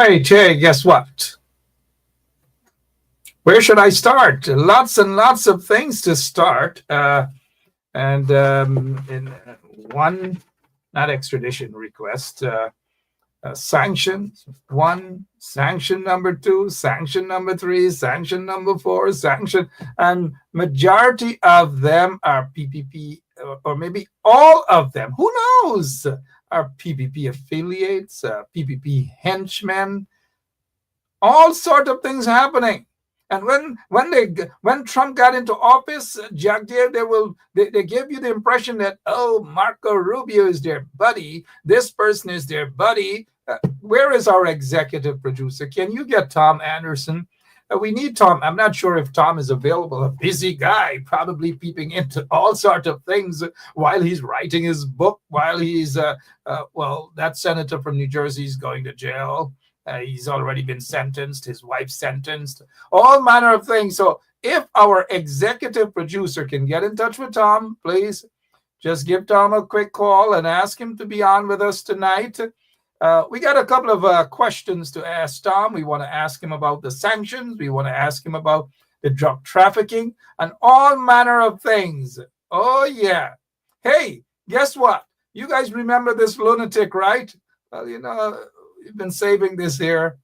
right, hey, guess what? Where should I start? Lots and lots of things to start. And in one, not extradition request, sanctions one, sanction number two, sanction number three, sanction number four, sanction, and majority of them are PPP, or maybe all of them. Who knows? Are PPP affiliates, PPP henchmen, all sort of things happening. And when Trump got into office, Jack Deere, they gave you the impression that, oh, Marco Rubio is their buddy, this person is their buddy. Where is our executive producer? Can you get Tom Anderson? We need Tom. I'm not sure if Tom is available. A busy guy, probably peeping into all sorts of things while he's writing his book, while he's well, that senator from New Jersey is going to jail. He's already been sentenced, his wife sentenced, all manner of things. So if our executive producer can get in touch with Tom, please just give Tom a quick call and ask him to be on with us tonight. We got a couple of questions to ask Tom. We want to ask him about the sanctions. We want to ask him about the drug trafficking and all manner of things. Oh, yeah. Hey, guess what? You guys remember this lunatic, right? Well, you know, we've been saving this here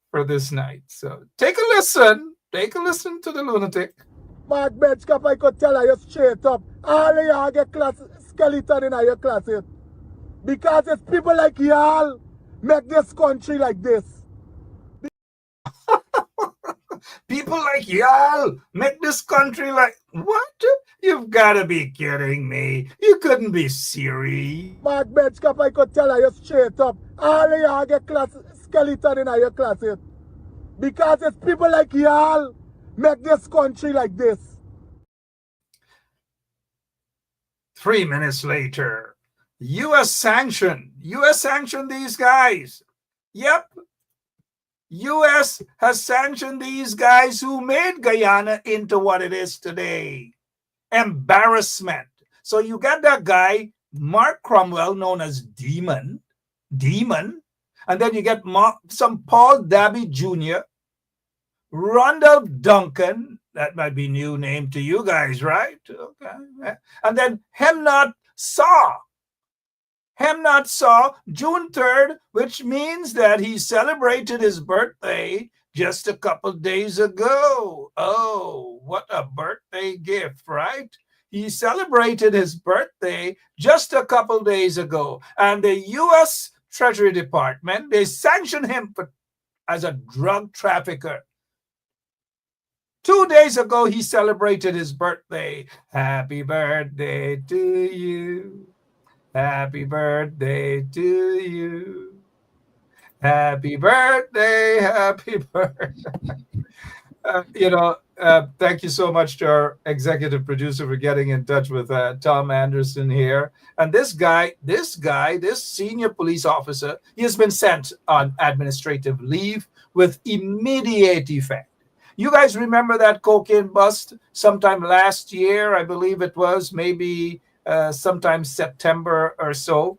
for this night. So take a listen. Take a listen to the lunatic. Mark Benchcap, I could tell you straight up. All of y'all get skeleton in your closet. Because it's people like y'all make this country like this. People like y'all make this country like what? You've got to be kidding me. You couldn't be serious. Mark Benchcap, I could tell you straight up. All of y'all get skeleton in your closet. Because it's people like y'all make this country like this. 3 minutes later, U.S. sanctioned these guys. Yep. U.S. has sanctioned these guys who made Guyana into what it is today. Embarrassment. So you got that guy, Mark Cromwell, known as Demon, and then you get some Paul Dabby Jr., Rondell Duncan, that might be new name to you guys, right? Okay. And then Hemnot Saw, June 3rd, which means that he celebrated his birthday just a couple days ago. Oh, what a birthday gift, right? He celebrated his birthday just a couple days ago. And the U.S. Treasury Department, they sanctioned him as a drug trafficker. 2 days ago, he celebrated his birthday. Happy birthday to you. Happy birthday to you. Happy birthday, happy birthday. Thank you so much to our executive producer for getting in touch with Tom Anderson here. And this senior police officer, he has been sent on administrative leave with immediate effect. You guys remember that cocaine bust sometime last year? I believe it was maybe sometime September or so.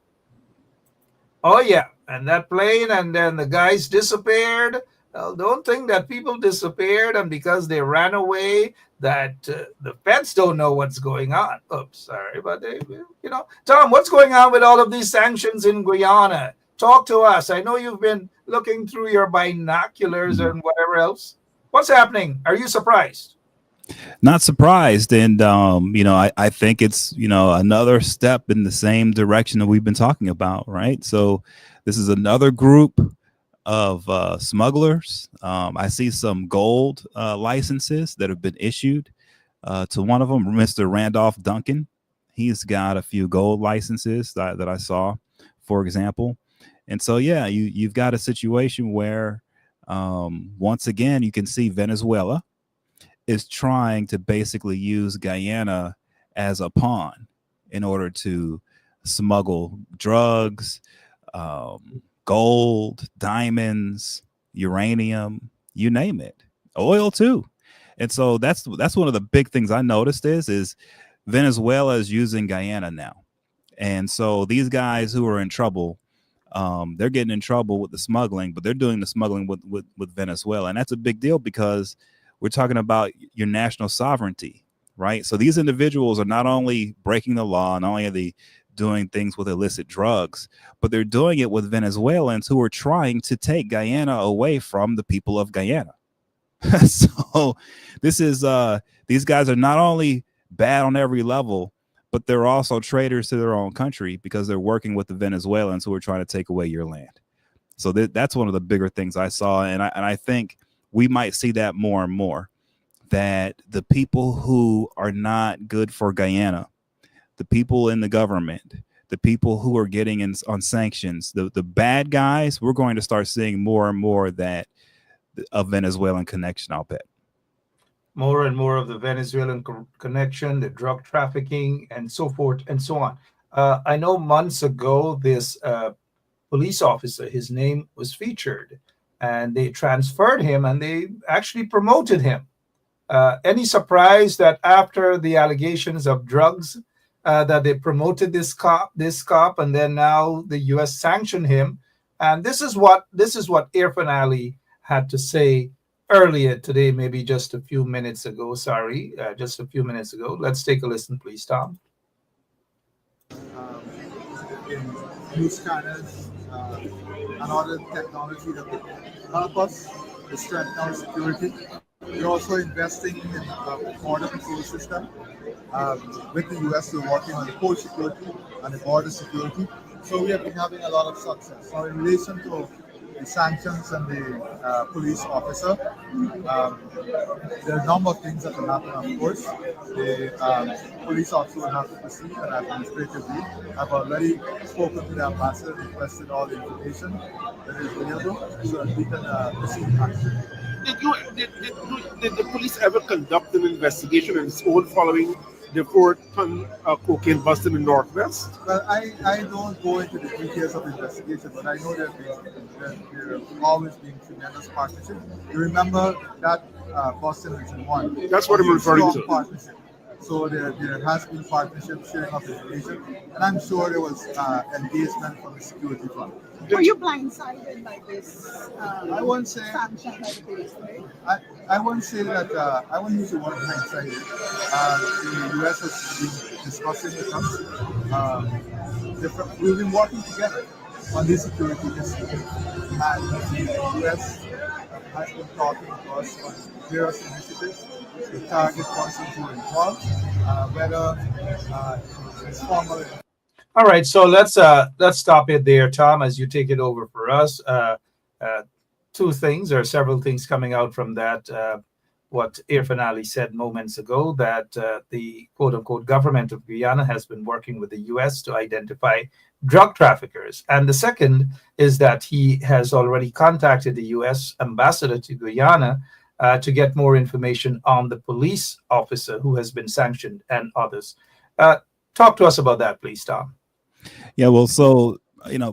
Oh, yeah. And that plane, and then the guys disappeared. Well, don't think that people disappeared and because they ran away that the feds don't know what's going on. Oops, sorry, but Tom, what's going on with all of these sanctions in Guyana? Talk to us. I know you've been looking through your binoculars and whatever else. What's happening? Are you surprised? Not surprised. And, I think it's, another step in the same direction that we've been talking about. Right. So this is another group of smugglers. I see some gold licenses that have been issued to one of them, Mr. Randolph Duncan. He's got a few gold licenses that I saw, for example. And so, yeah, you've got a situation where once again, you can see Venezuela is trying to basically use Guyana as a pawn in order to smuggle drugs, gold, diamonds, uranium, you name it, oil too. And so that's one of the big things I noticed is Venezuela is using Guyana now. And so these guys who are in trouble, they're getting in trouble with the smuggling, but they're doing the smuggling with Venezuela. And that's a big deal because we're talking about your national sovereignty, right? So these individuals are not only breaking the law, not only are they doing things with illicit drugs, but they're doing it with Venezuelans who are trying to take Guyana away from the people of Guyana. So this is these guys are not only bad on every level, but they're also traitors to their own country because they're working with the Venezuelans who are trying to take away your land. So that's one of the bigger things I saw. And I think we might see that more and more, that the people who are not good for Guyana, the people in the government, the people who are getting on sanctions, the bad guys, we're going to start seeing more and more that a Venezuelan connection, I'll bet. More and more of the Venezuelan connection, the drug trafficking, and so forth and so on. I know months ago, this police officer, his name was featured, and they transferred him and they actually promoted him. Any surprise that after the allegations of drugs, that they promoted this cop, and then now the U.S. sanctioned him? And this is what Irfan Ali had to say earlier today, maybe just a few minutes ago. Just a few minutes ago. Let's take a listen, please, Tom. In new scanners and other technology that will help us to strengthen our security. We're also investing in the border control system. With the US, we're working on the port security and the border security. So we have been having a lot of success. So in relation to the sanctions and the police officer, there are a number of things that will happen, of course. The police officer will have to proceed and administratively. I've already spoken to the ambassador and requested all the information that is available so that we can proceed action. Did the police ever conduct an investigation on its own following the 4-ton cocaine bust in the Northwest? Well, I don't go into the details of the investigation, but I know there have always been tremendous partnership. You remember that Boston Region 1? That's what I'm referring to. Partnership. So there has been partnership, sharing of information, and I'm sure there was engagement from the security front. Were you blindsided by this I won't say. sanction by the police today? I won't say that. I won't use the word blindsided. The U.S. has been discussing with us. We've been working together on this security issue, and the U.S. has been talking to us on various initiatives to target persons who are involved, whether it's formal. All right, so let's stop it there, Tom, as you take it over for us. Two things or several things coming out from that. What Irfan Ali said moments ago, that the quote-unquote government of Guyana has been working with the U.S. to identify drug traffickers. And the second is that he has already contacted the U.S. ambassador to Guyana to get more information on the police officer who has been sanctioned and others. Talk to us about that, please, Tom. Yeah, well, so,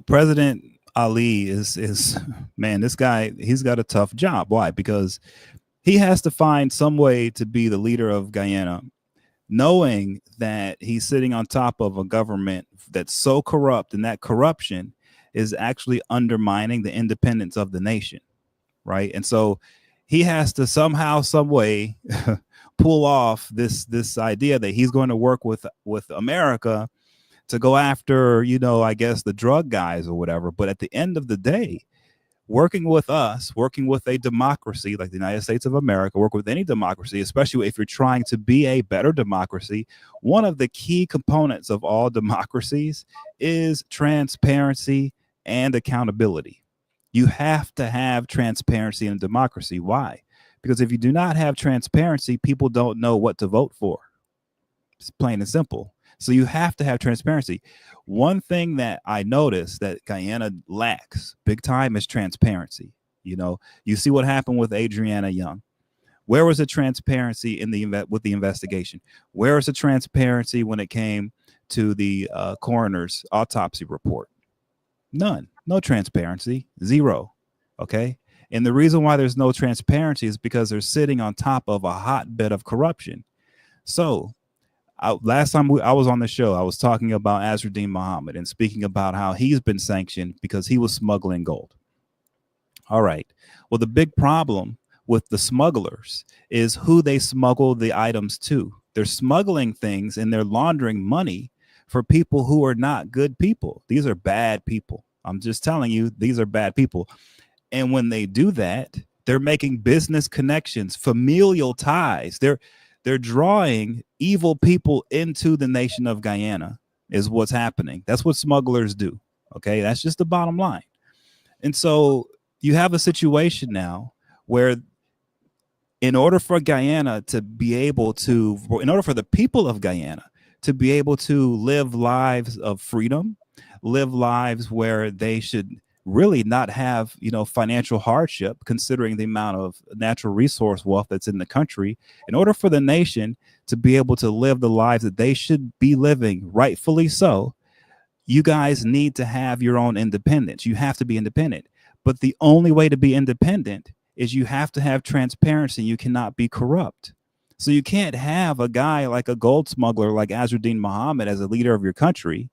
President Ali is man, this guy, he's got a tough job. Why? Because he has to find some way to be the leader of Guyana, knowing that he's sitting on top of a government that's so corrupt, and that corruption is actually undermining the independence of the nation, right? And so he has to somehow, some way pull off this idea that he's going to work with America to go after, I guess the drug guys or whatever. But at the end of the day, working with us, working with a democracy like the United States of America, work with any democracy, especially if you're trying to be a better democracy, one of the key components of all democracies is transparency and accountability. You have to have transparency in a democracy. Why? Because if you do not have transparency, people don't know what to vote for. It's plain and simple. So you have to have transparency. One thing that I noticed that Guyana lacks big time is transparency. You see what happened with Adriana Young. Where was the transparency with the investigation? Where was the transparency when it came to the coroner's autopsy report? None. No transparency. Zero. Okay. And the reason why there's no transparency is because they're sitting on top of a hotbed of corruption. So Last time I was on the show, I was talking about Azruddin Muhammad and speaking about how he's been sanctioned because he was smuggling gold. All right. Well, the big problem with the smugglers is who they smuggle the items to. They're smuggling things and they're laundering money for people who are not good people. These are bad people. I'm just telling you, these are bad people. And when they do that, they're making business connections, familial ties. They're drawing evil people into the nation of Guyana is what's happening. That's what smugglers do. Okay, that's just the bottom line. And so you have a situation now where in order for Guyana to be able to, in order for the people of Guyana to be able to live lives of freedom, live lives where they should really not have, financial hardship, considering the amount of natural resource wealth that's in the country, in order for the nation to be able to live the lives that they should be living, rightfully so, you guys need to have your own independence. You have to be independent. But the only way to be independent is you have to have transparency. You cannot be corrupt. So you can't have a guy like a gold smuggler like Azruddin Muhammad as a leader of your country,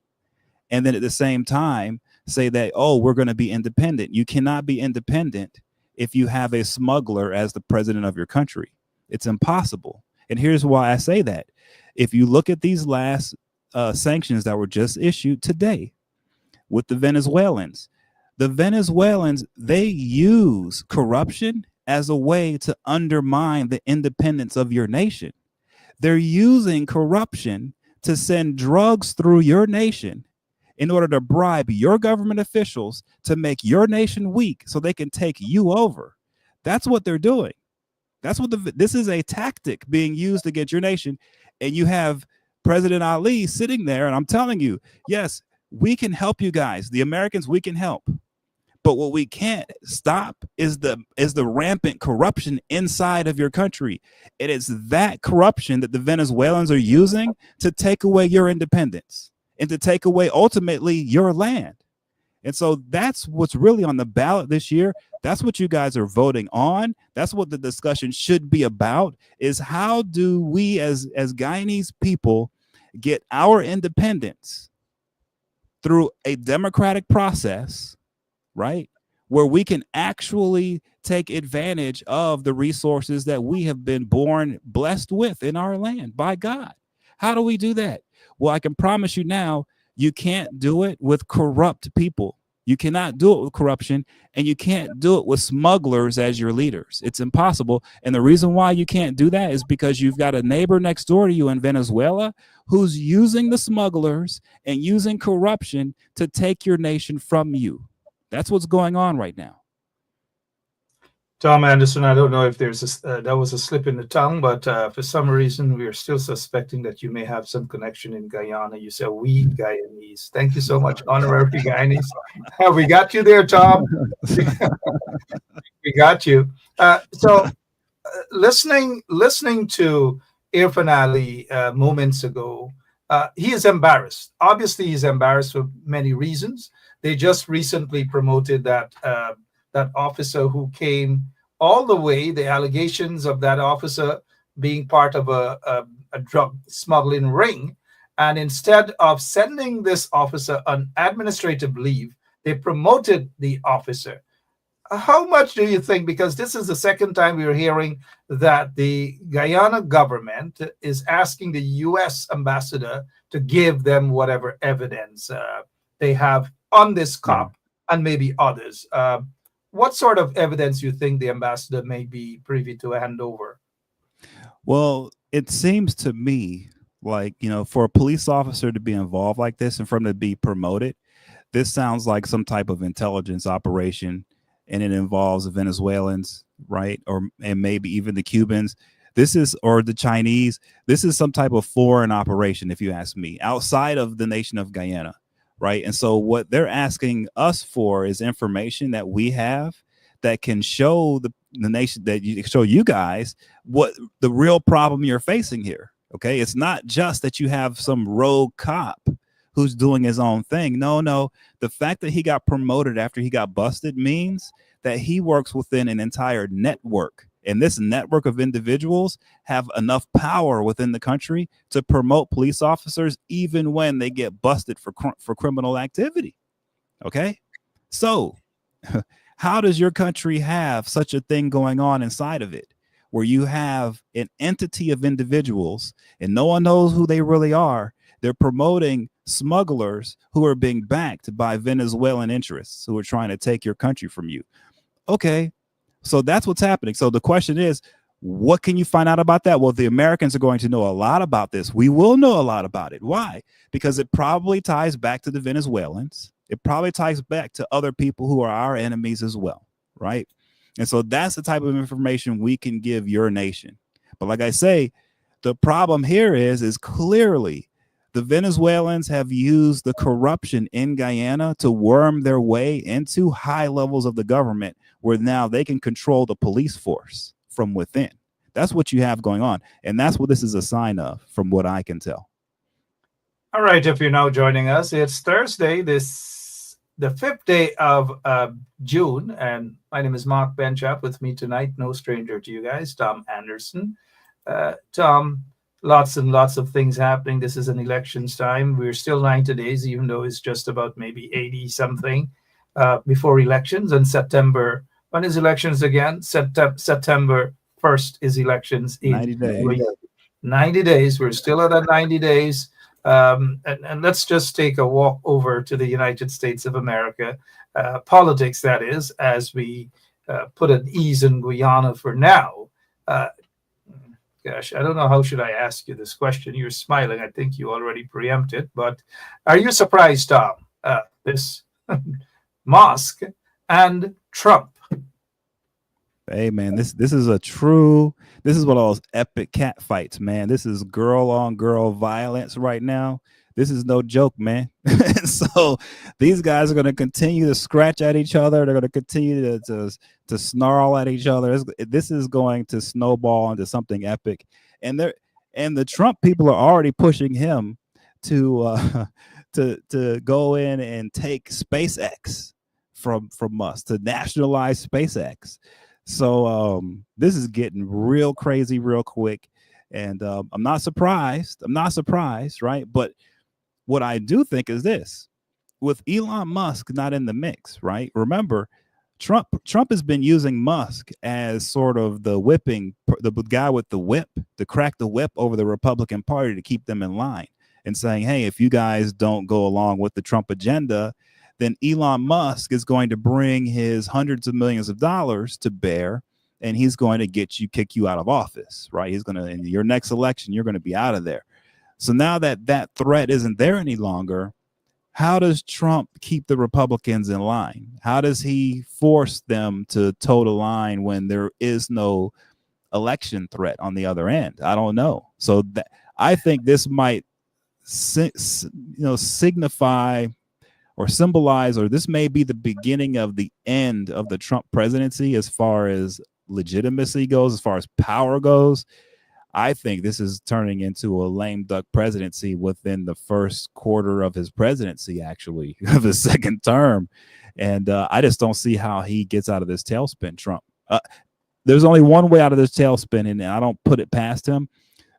and then at the same time say that, oh, we're going to be independent. You cannot be independent if you have a smuggler as the president of your country. It's impossible. And here's why I say that. If you look at these last sanctions that were just issued today with the Venezuelans, they use corruption as a way to undermine the independence of your nation. They're using corruption to send drugs through your nation in order to bribe your government officials to make your nation weak so they can take you over. That's what they're doing. This is a tactic being used against your nation. And you have President Ali sitting there, and I'm telling you, yes, we can help you guys. The Americans, we can help. But what we can't stop is the rampant corruption inside of your country. It is that corruption that the Venezuelans are using to take away your independence and to take away ultimately your land. And so that's what's really on the ballot this year. That's what you guys are voting on. That's what the discussion should be about, is how do we as Guyanese people get our independence through a democratic process, right? Where we can actually take advantage of the resources that we have been born blessed with in our land by God. How do we do that? Well, I can promise you now, you can't do it with corrupt people. You cannot do it with corruption, and you can't do it with smugglers as your leaders. It's impossible. And the reason why you can't do that is because you've got a neighbor next door to you in Venezuela who's using the smugglers and using corruption to take your nation from you. That's what's going on right now. Tom Anderson, I don't know if that was a slip in the tongue, but for some reason we are still suspecting that you may have some connection in Guyana. You said we Guyanese. Thank you so much, honorary Guyanese. We got you there, Tom. We got you. Listening to Irfan Ali moments ago, he is embarrassed. Obviously, he's embarrassed for many reasons. They just recently promoted that officer who came all the way, the allegations of that officer being part of a drug smuggling ring. And instead of sending this officer on administrative leave, they promoted the officer. How much do you think, because this is the second time we are hearing that the Guyana government is asking the U.S. ambassador to give them whatever evidence they have on this cop and maybe others. What sort of evidence you think the ambassador may be privy to hand over? Well, it seems to me like, for a police officer to be involved like this and for him to be promoted, this sounds like some type of intelligence operation, and it involves the Venezuelans, right? And maybe even the Cubans. Or the Chinese. This is some type of foreign operation, if you ask me, outside of the nation of Guyana. Right. And so what they're asking us for is information that we have that can show the nation, that you show you guys what the real problem you're facing here. OK, it's not just that you have some rogue cop who's doing his own thing. No. The fact that he got promoted after he got busted means that he works within an entire network. And this network of individuals have enough power within the country to promote police officers even when they get busted for criminal activity. Okay, so how does your country have such a thing going on inside of it, where you have an entity of individuals and no one knows who they really are? They're promoting smugglers who are being backed by Venezuelan interests who are trying to take your country from you. Okay, so that's what's happening. So the question is, what can you find out about that? Well, the Americans are going to know a lot about this. We will know a lot about it. Why? Because it probably ties back to the Venezuelans. It probably ties back to other people who are our enemies as well, right? And so that's the type of information we can give your nation. But like I say, the problem here is clearly the Venezuelans have used the corruption in Guyana to worm their way into high levels of the government, where now they can control the police force from within. That's what you have going on. And that's what this is a sign of, from what I can tell. All right, if you're now joining us, it's Thursday, the 5th day of June, and my name is Mark Benchap. With me tonight, no stranger to you guys, Tom Anderson. Tom, lots and lots of things happening. This is an elections time. We're still 90 days, even though it's just about maybe 80 something before elections. And September, when is elections again? September 1st is elections in 90 days. 90 days. We're still at 90 days. And let's just take a walk over to the United States of America, politics, that is, as we put at ease in Guyana for now. Gosh, I don't know how should I ask you this question. You're smiling. I think you already preempted, but are you surprised, Tom? This Musk and Trump. Hey man, this is this is one of those epic cat fights, man. This is girl on girl violence right now. This is no joke, man. So these guys are going to continue to scratch at each other. They're going to continue to snarl at each other. This is going to snowball into something epic. And the Trump people are already pushing him to go in and take SpaceX from Musk, to nationalize SpaceX. So this is getting real crazy real quick. And I'm not surprised, right? But what I do think is this: with Elon Musk not in the mix, right? Remember, Trump has been using Musk as sort of the guy with the whip, to crack the whip over the Republican Party to keep them in line, and saying, hey, if you guys don't go along with the Trump agenda, then Elon Musk is going to bring his hundreds of millions of dollars to bear, and he's going to kick you out of office, right? He's going to, in your next election, you're going to be out of there. So now that threat isn't there any longer, how does Trump keep the Republicans in line? How does he force them to toe the line when there is no election threat on the other end? I don't know. So I think this might signify or symbolize, or this may be the beginning of the end of the Trump presidency as far as legitimacy goes, as far as power goes. I think this is turning into a lame duck presidency within the first quarter of his presidency, actually, of his second term. And I just don't see how he gets out of this tailspin, Trump. There's only one way out of this tailspin, and I don't put it past him: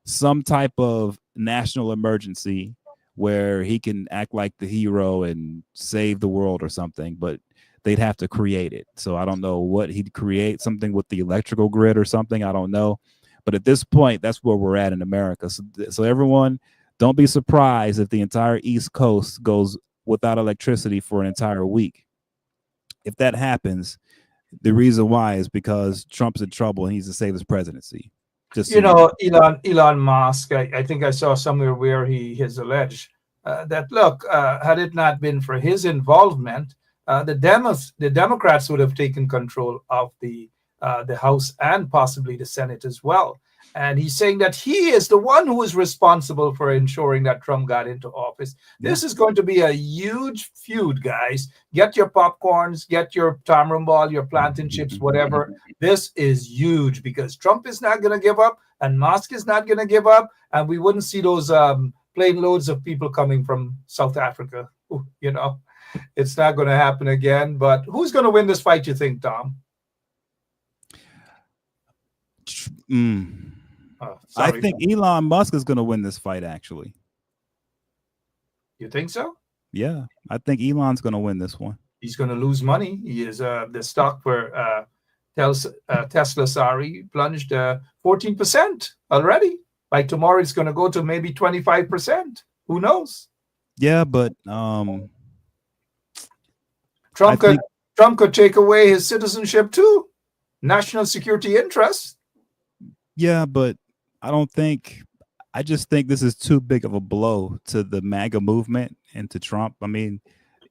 some type of national emergency where he can act like the hero and save the world or something, but they'd have to create it. So I don't know what he'd create, something with the electrical grid or something. I don't know. But at this point, that's where we're at in America. So everyone, don't be surprised if the entire East Coast goes without electricity for an entire week. If that happens, the reason why is because Trump's in trouble and he needs to save his presidency. Just Elon Musk, I think I saw somewhere where he has alleged that, look, had it not been for his involvement, the Democrats would have taken control of the House and possibly the Senate as well. And he's saying that he is the one who is responsible for ensuring that Trump got into office. This is going to be a huge feud, guys. Get your popcorns, get your tamarind ball, your plantain chips, whatever. This is huge because Trump is not going to give up and Musk is not going to give up. And we wouldn't see those plane loads of people coming from South Africa. It's not going to happen again. But who's going to win this fight, you think, Tom? Oh, I sorry. think Elon Musk is going to win this fight, actually. You think so? Yeah, I think Elon's going to win this one. He's going to lose money. He is the stock for Tesla, sorry, plunged 14% already. By tomorrow, it's going to go to maybe 25%. Who knows? Yeah, but Trump could take away his citizenship too. National security interests. Yeah, but I just think this is too big of a blow to the MAGA movement and to Trump. I mean,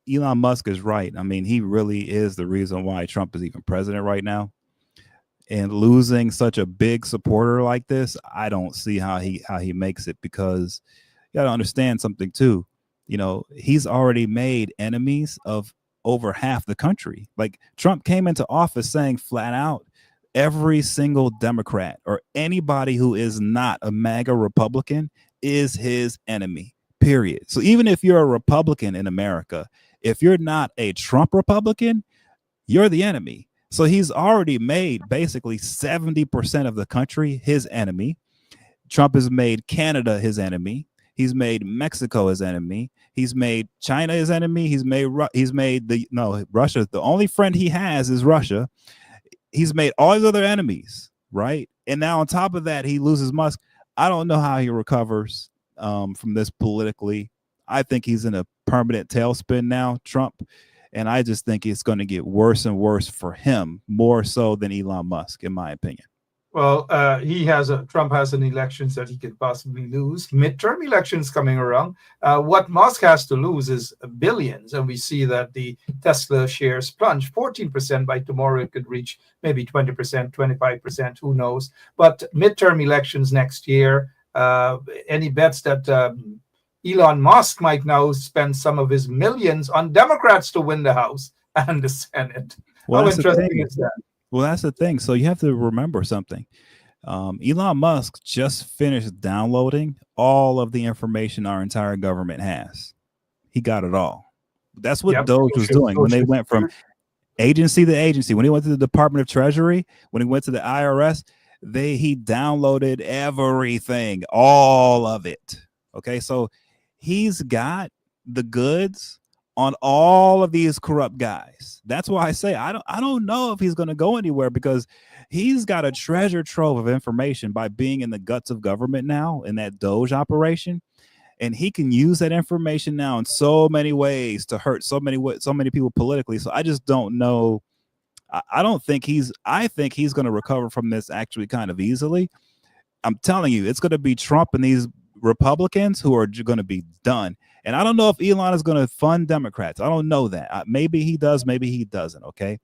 Elon Musk is right. I mean, he really is the reason why Trump is even president right now. And losing such a big supporter like this, I don't see how he makes it, because you got to understand something too. You know, he's already made enemies of over half the country. Like, Trump came into office saying flat out, every single Democrat or anybody who is not a MAGA Republican is his enemy, period. So even if you're a Republican in America, if you're not a Trump Republican, you're the enemy. So he's already made basically 70% of the country his enemy. Trump has made Canada his enemy. He's made Mexico his enemy. He's made China his enemy. He's made Russia. The only friend he has is Russia. He's made all his other enemies, right? And now on top of that, he loses Musk. I don't know how he recovers from this politically. I think he's in a permanent tailspin now, Trump. And I just think it's going to get worse and worse for him, more so than Elon Musk, in my opinion. Well, Trump has an elections that he could possibly lose. Midterm elections coming around. What Musk has to lose is billions, and we see that the Tesla shares plunge 14%. By tomorrow, it could reach maybe 20%, 25%. Who knows? But midterm elections next year. Any bets that Elon Musk might now spend some of his millions on Democrats to win the House and the Senate? Well, how interesting is that? Well, that's the thing. So you have to remember something. Elon Musk just finished downloading all of the information our entire government has. He got it all. That's what Doge was doing when they went from agency to agency. When he went to the Department of Treasury, when he went to the IRS, he downloaded everything, all of it. Okay, so he's got the goods on all of these corrupt guys. That's why I say I don't know if he's going to go anywhere, because he's got a treasure trove of information by being in the guts of government now in that Doge operation, and he can use that information now in so many ways to hurt so many people politically. So I just don't know. I think he's going to recover from this actually kind of easily. I'm telling you, it's going to be Trump and these Republicans who are going to be done. And I don't know if Elon is going to fund Democrats. I don't know that. Maybe he does, maybe he doesn't. Okay.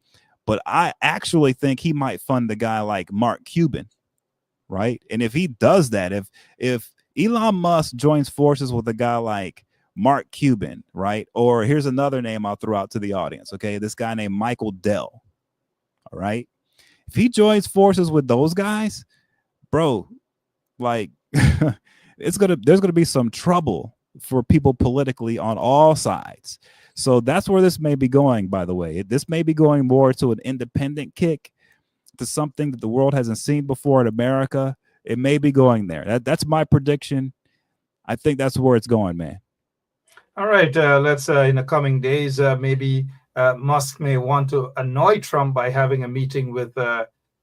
But I actually think he might fund the guy like Mark Cuban. Right. And if he does that, if Elon Musk joins forces with a guy like Mark Cuban, right? Or here's another name I'll throw out to the audience. Okay. This guy named Michael Dell. All right. If he joins forces with those guys, bro, like there's gonna be some trouble for people politically on all sides. So that's where this may be going, by the way. This may be going more to an independent kick, to something that the world hasn't seen before in America. It may be going there. That's my prediction. I think that's where it's going, man. All right. Let's in the coming days, maybe Musk may want to annoy Trump by having a meeting with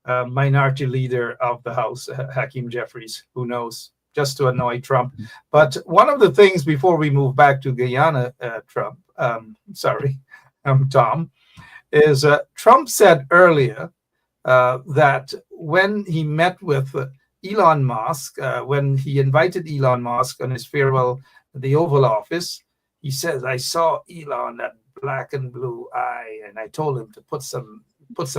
minority leader of the House, Hakeem Jeffries. Who knows? Just to annoy Trump. But one of the things before we move back to Guyana, Tom, is Trump said earlier that when he met with Elon Musk, when he invited Elon Musk on his farewell at the Oval Office, he says, "I saw Elon, that black and blue eye, and I told him to put some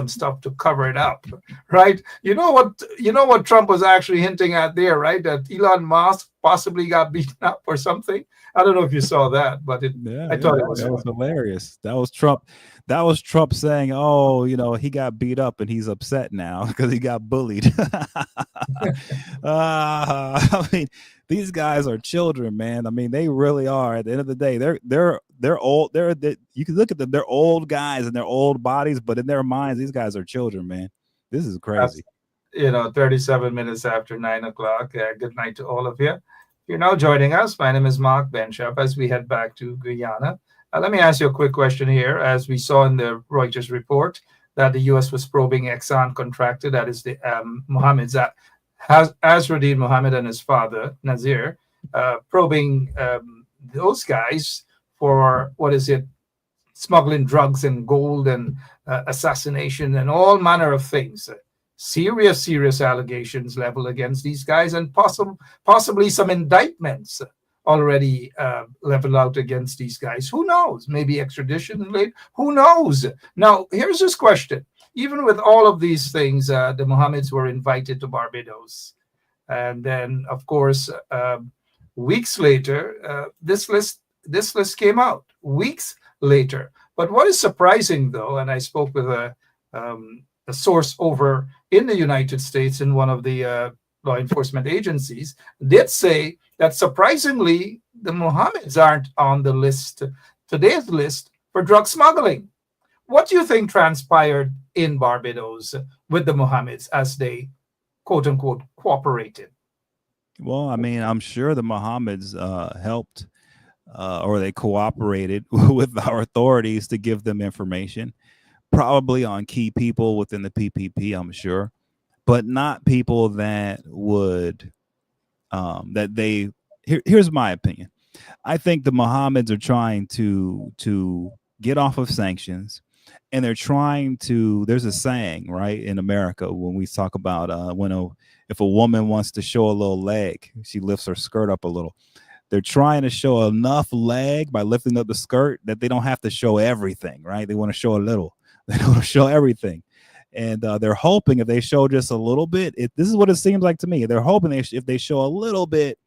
stuff to cover it up," right? You know what Trump was actually hinting at there, right? That Elon Musk possibly got beaten up or something. I don't know if you saw that, but I thought it was hilarious. That was Trump. That was Trump saying, "Oh, he got beat up and he's upset now because he got bullied." I mean, these guys are children, man. I mean, they really are. At the end of the day, they're old. You can look at them. They're old guys and their old bodies, but in their minds, these guys are children, man. This is crazy. 37 minutes after 9 o'clock. Good night to all of you. If you're now joining us, my name is Mark Benchop as we head back to Guyana. Let me ask you a quick question here. As we saw in the Reuters report that the U.S. was probing Exxon contractor, that is the Azruddin Mohammed and his father, Nazir, probing those guys for, what is it, smuggling drugs and gold and assassination and all manner of things. Serious allegations leveled against these guys, and possibly some indictments already leveled out against these guys. Who knows? Maybe extradition late. Who knows? Now, here's this question. Even with all of these things, the Mohammeds were invited to Barbados. And then, of course, weeks later, this list came out. Weeks later. But what is surprising, though, and I spoke with a source over in the United States in one of the law enforcement agencies, did say that surprisingly, the Mohammeds aren't on the list, today's list, for drug smuggling. What do you think transpired in Barbados with the Mohammeds as they, quote unquote, cooperated? Well, I mean, I'm sure the Mohammeds helped or they cooperated with our authorities to give them information, probably on key people within the PPP, I'm sure, but not people that would, here's my opinion. I think the Mohammeds are trying to get off of sanctions, and they're trying to, there's a saying, right, in America when we talk about if a woman wants to show a little leg, she lifts her skirt up a little. They're trying to show enough leg by lifting up the skirt that they don't have to show everything, right? They want to show a little. They don't want to show everything. And they're hoping if they show just a little bit, this is what it seems like to me. They're hoping if they show a little bit,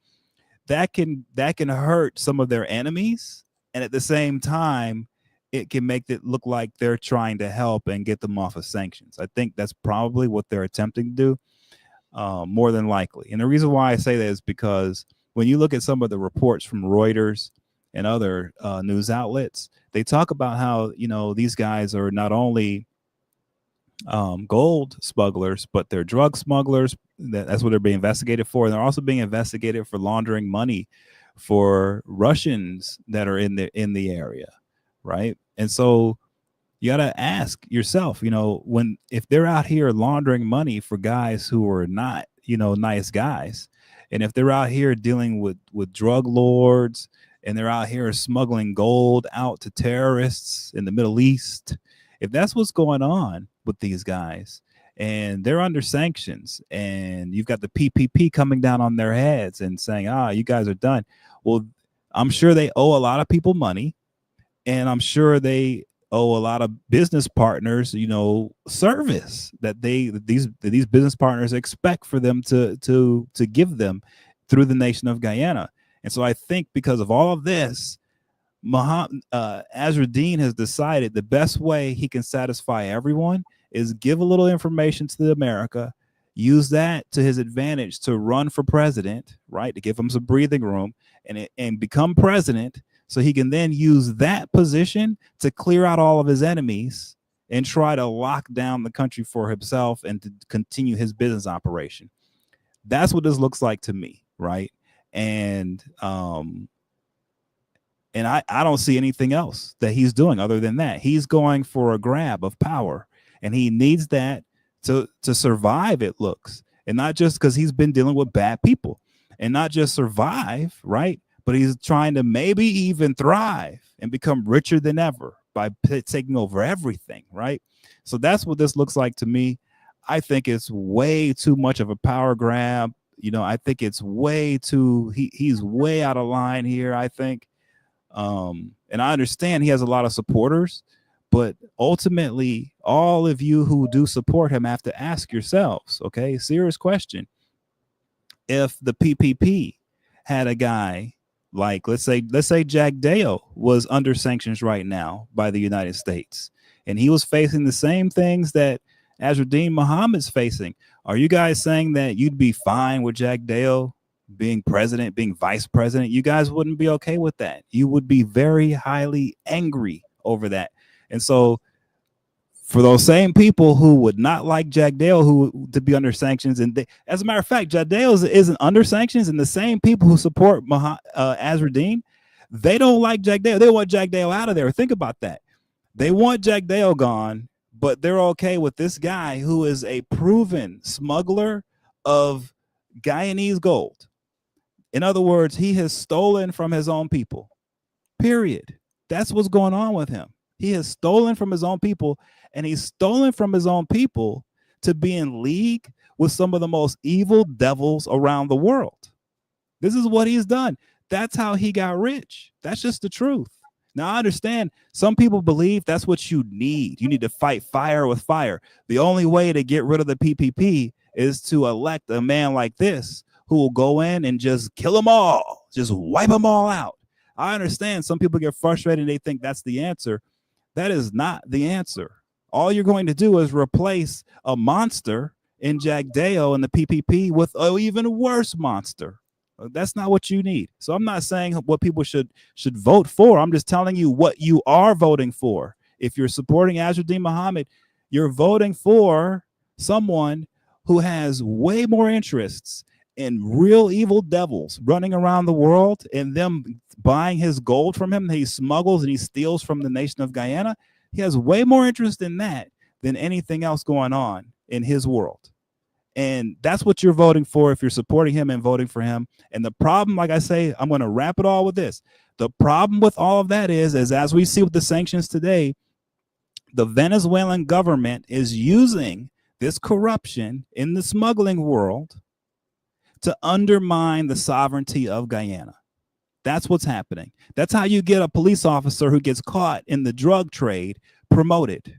that can hurt some of their enemies. And at the same time, it can make it look like they're trying to help and get them off of sanctions. I think that's probably what they're attempting to do, more than likely. And the reason why I say that is because when you look at some of the reports from Reuters and other news outlets, they talk about how, these guys are not only gold smugglers, but they're drug smugglers. That's what they're being investigated for. And they're also being investigated for laundering money for Russians that are in the area, right? And so you got to ask yourself, if they're out here laundering money for guys who are not, nice guys, and if they're out here dealing with drug lords, and they're out here smuggling gold out to terrorists in the Middle East, if that's what's going on with these guys, and they're under sanctions, and you've got the PPP coming down on their heads and saying, you guys are done. Well, I'm sure they owe a lot of people money, and I'm sure they owe a lot of business partners, service that these business partners expect for them to give them through the nation of Guyana. And so I think because of all of this, Azruddin has decided the best way he can satisfy everyone is give a little information to America, use that to his advantage to run for president, right? To give him some breathing room and become president, so he can then use that position to clear out all of his enemies and try to lock down the country for himself and to continue his business operation. That's what this looks like to me, right? And I don't see anything else that he's doing other than that. He's going for a grab of power, and he needs that to survive, it looks. And not just because he's been dealing with bad people, and not just survive, right? But he's trying to maybe even thrive and become richer than ever by taking over everything, right? So that's what this looks like to me. I think it's way too much of a power grab. I think it's way too, he's way out of line here, I think. And I understand he has a lot of supporters, but ultimately, all of you who do support him have to ask yourselves, okay, serious question. If the PPP had a guy like, let's say Jack Dale was under sanctions right now by the United States, and he was facing the same things that Azruddin Mohammed's facing, are you guys saying that you'd be fine with Jack Dale being president, being vice president? You guys wouldn't be okay with that. You would be very highly angry over that. And so for those same people who would not like Jack Dale who to be under sanctions. And as a matter of fact, Jack Dale isn't under sanctions, and the same people who support Azraddin, they don't like Jack Dale. They want Jack Dale out of there. Think about that. They want Jack Dale gone, but they're okay with this guy who is a proven smuggler of Guyanese gold. In other words, he has stolen from his own people, period. That's what's going on with him. He has stolen from his own people, and he's stolen from his own people to be in league with some of the most evil devils around the world. This is what he's done. That's how he got rich. That's just the truth. Now, I understand some people believe that's what you need. You need to fight fire with fire. The only way to get rid of the PPP is to elect a man like this who will go in and just kill them all, just wipe them all out. I understand some people get frustrated and they think that's the answer. That is not the answer. All you're going to do is replace a monster in Jack Dale and the PPP with an even worse monster. That's not what you need. So I'm not saying what people should vote for. I'm just telling you what you are voting for. If you're supporting Azraddin Muhammad, you're voting for someone who has way more interests in real evil devils running around the world and them buying his gold from him. He smuggles and he steals from the nation of Guyana. He has way more interest in that than anything else going on in his world. And that's what you're voting for if you're supporting him and voting for him. And the problem, like I say, I'm going to wrap it all with this. The problem with all of that is as we see with the sanctions today, the Venezuelan government is using this corruption in the smuggling world to undermine the sovereignty of Guyana. That's what's happening. That's how you get a police officer who gets caught in the drug trade promoted,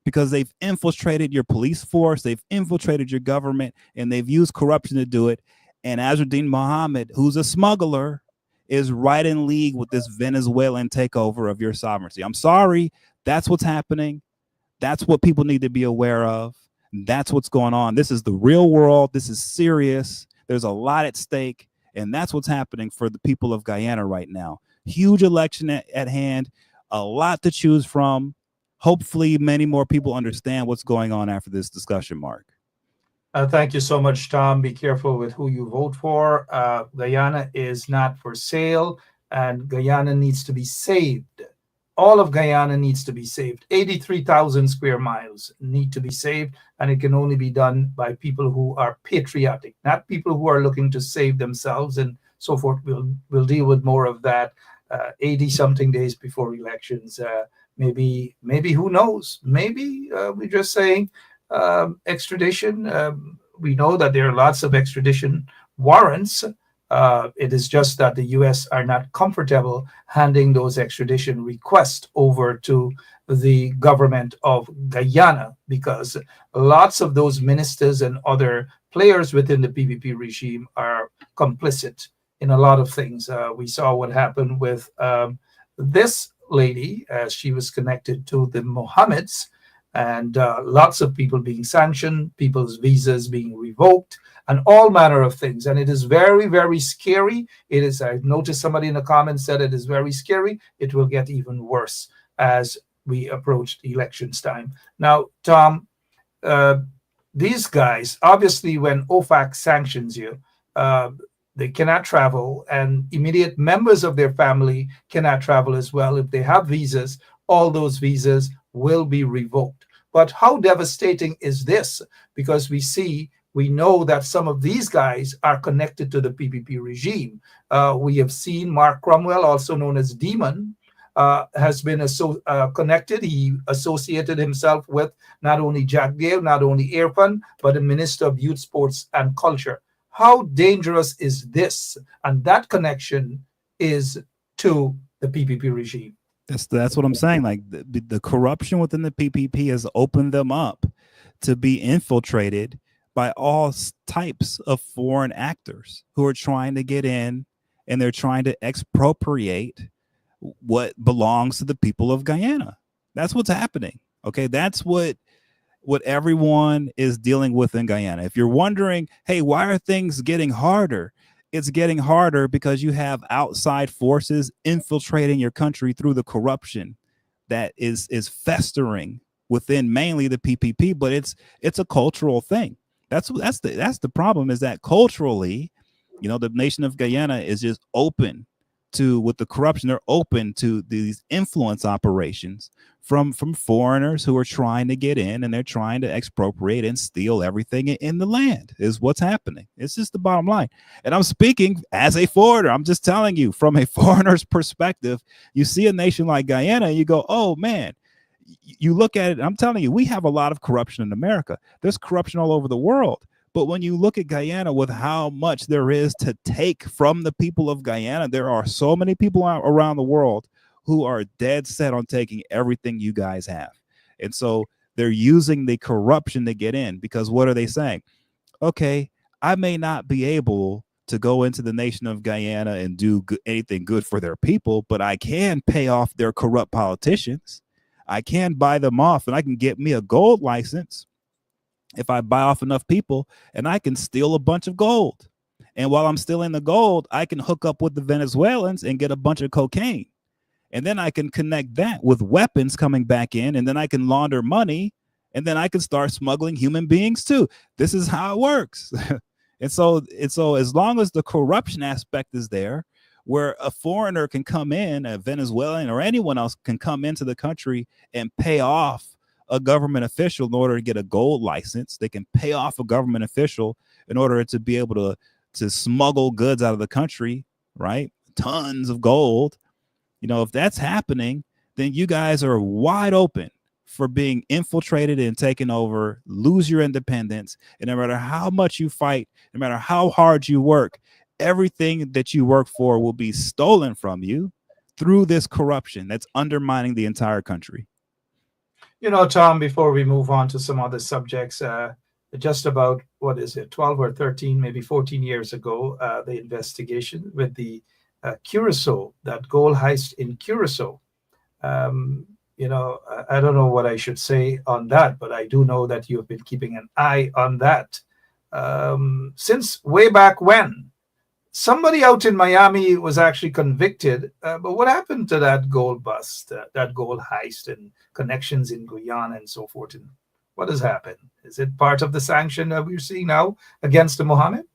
because they've infiltrated your police force, they've infiltrated your government, and they've used corruption to do it. And Azraddin Muhammad, who's a smuggler, is right in league with this Venezuelan takeover of your sovereignty. I'm sorry, that's what's happening. That's what people need to be aware of. That's what's going on. This is the real world. This is serious. There's a lot at stake, and that's what's happening for the people of Guyana right now. Huge election at hand, a lot to choose from. Hopefully, many more people understand what's going on after this discussion, Mark. Thank you so much, Tom. Be careful with who you vote for. Guyana is not for sale, and Guyana needs to be saved. All of Guyana needs to be saved. 83,000 square miles need to be saved, and it can only be done by people who are patriotic, not people who are looking to save themselves and so forth. We'll deal with more of that 80-something days before elections. Maybe, who knows? Maybe we're just saying extradition. We know that there are lots of extradition warrants. It is just that the U.S. are not comfortable handing those extradition requests over to the government of Guyana, because lots of those ministers and other players within the PPP regime are complicit in a lot of things. We saw what happened with this lady, as she was connected to the Mohammeds, and lots of people being sanctioned, people's visas being revoked, and all manner of things. And it is very, very scary. It is, I noticed somebody in the comments said it is very scary. It will get even worse as we approach elections time. Now, Tom, these guys, obviously when OFAC sanctions you, they cannot travel, and immediate members of their family cannot travel as well. If they have visas, all those visas will be revoked. But how devastating is this? Because we know that some of these guys are connected to the PPP regime. We have seen Mark Cromwell, also known as Demon, has been connected. He associated himself with not only Jack Dale, not only Irfan, but the Minister of Youth, Sports and Culture. How dangerous is this? And that connection is to the PPP regime. That's what I'm saying. Like the corruption within the PPP has opened them up to be infiltrated by all types of foreign actors who are trying to get in, and they're trying to expropriate what belongs to the people of Guyana. That's what's happening. Okay, that's what everyone is dealing with in Guyana. If you're wondering, hey, why are things getting harder? It's getting harder because you have outside forces infiltrating your country through the corruption that is festering within mainly the PPP, but it's a cultural thing. That's the problem, is that culturally, the nation of Guyana is just open to, with the corruption, they're open to these influence operations from foreigners who are trying to get in, and they're trying to expropriate and steal everything in the land, is what's happening. It's just the bottom line. And I'm speaking as a foreigner. I'm just telling you from a foreigner's perspective. You see a nation like Guyana and you go, oh man, you look at it, and I'm telling you, we have a lot of corruption in America. There's corruption all over the world. But when you look at Guyana, with how much there is to take from the people of Guyana, there are so many people around the world who are dead set on taking everything you guys have. And so they're using the corruption to get in, because what are they saying? Okay, I may not be able to go into the nation of Guyana and do anything good for their people, but I can pay off their corrupt politicians. I can buy them off, and I can get me a gold license if I buy off enough people, and I can steal a bunch of gold. And while I'm stealing the gold, I can hook up with the Venezuelans and get a bunch of cocaine. And then I can connect that with weapons coming back in, and then I can launder money, and then I can start smuggling human beings too. This is how it works. And so as long as the corruption aspect is there, where a foreigner can come in, a Venezuelan or anyone else can come into the country and pay off a government official in order to get a gold license. They can pay off a government official in order to be able to smuggle goods out of the country, right? Tons of gold. If that's happening, then you guys are wide open for being infiltrated and taken over, lose your independence. And no matter how much you fight, no matter how hard you work, everything that you work for will be stolen from you through this corruption that's undermining the entire country. Tom, before we move on to some other subjects, just about, 12 or 13, maybe 14 years ago, the investigation with the Curacao, that gold heist in Curacao. I don't know what I should say on that, but I do know that you've been keeping an eye on that since way back when. Somebody out in Miami was actually convicted, but what happened to that gold bust, that gold heist, and connections in Guyana and so forth? And what has happened? Is it part of the sanction that we're seeing now against the Mohammed?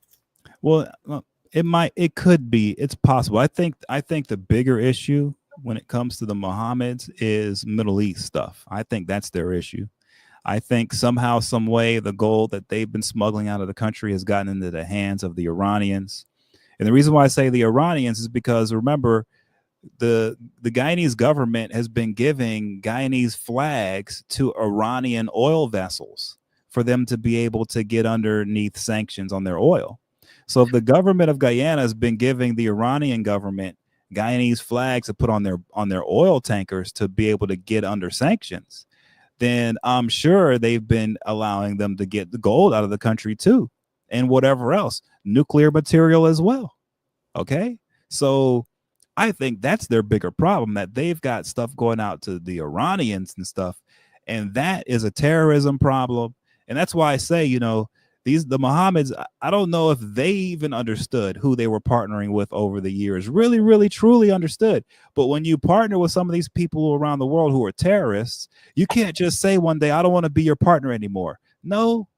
Well, it could be. It's possible. I think the bigger issue when it comes to the Mohammeds is Middle East stuff. I think that's their issue. I think somehow, some way, the gold that they've been smuggling out of the country has gotten into the hands of the Iranians. And the reason why I say the Iranians is because, remember, the Guyanese government has been giving Guyanese flags to Iranian oil vessels for them to be able to get underneath sanctions on their oil. So if the government of Guyana has been giving the Iranian government Guyanese flags to put on their oil tankers to be able to get under sanctions, then I'm sure they've been allowing them to get the gold out of the country too, and whatever else, nuclear material as well. Okay, so I think that's their bigger problem, that they've got stuff going out to the Iranians and stuff, and that is a terrorism problem. And that's why I say, the Mohammeds, I don't know if they even understood who they were partnering with over the years, really, really, truly understood. But when you partner with some of these people around the world who are terrorists, you can't just say one day, I don't want to be your partner anymore. No,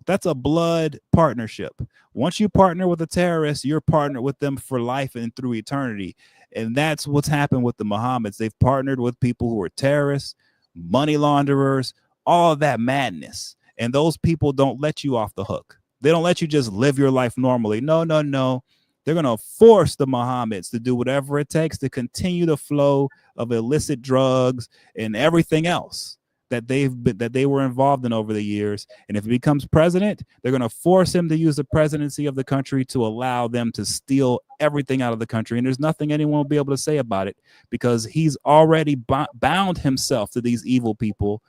that's a blood partnership. Once you partner with a terrorist, you're partnered with them for life and through eternity. And that's what's happened with the Mohammeds. They've partnered with people who are terrorists, money launderers, all of that madness. And those people don't let you off the hook. They don't let you just live your life normally. No. They're going to force the Mohammeds to do whatever it takes to continue the flow of illicit drugs and everything else that they were involved in over the years. And if he becomes president, they're going to force him to use the presidency of the country to allow them to steal everything out of the country. And there's nothing anyone will be able to say about it, because he's already bound himself to these evil people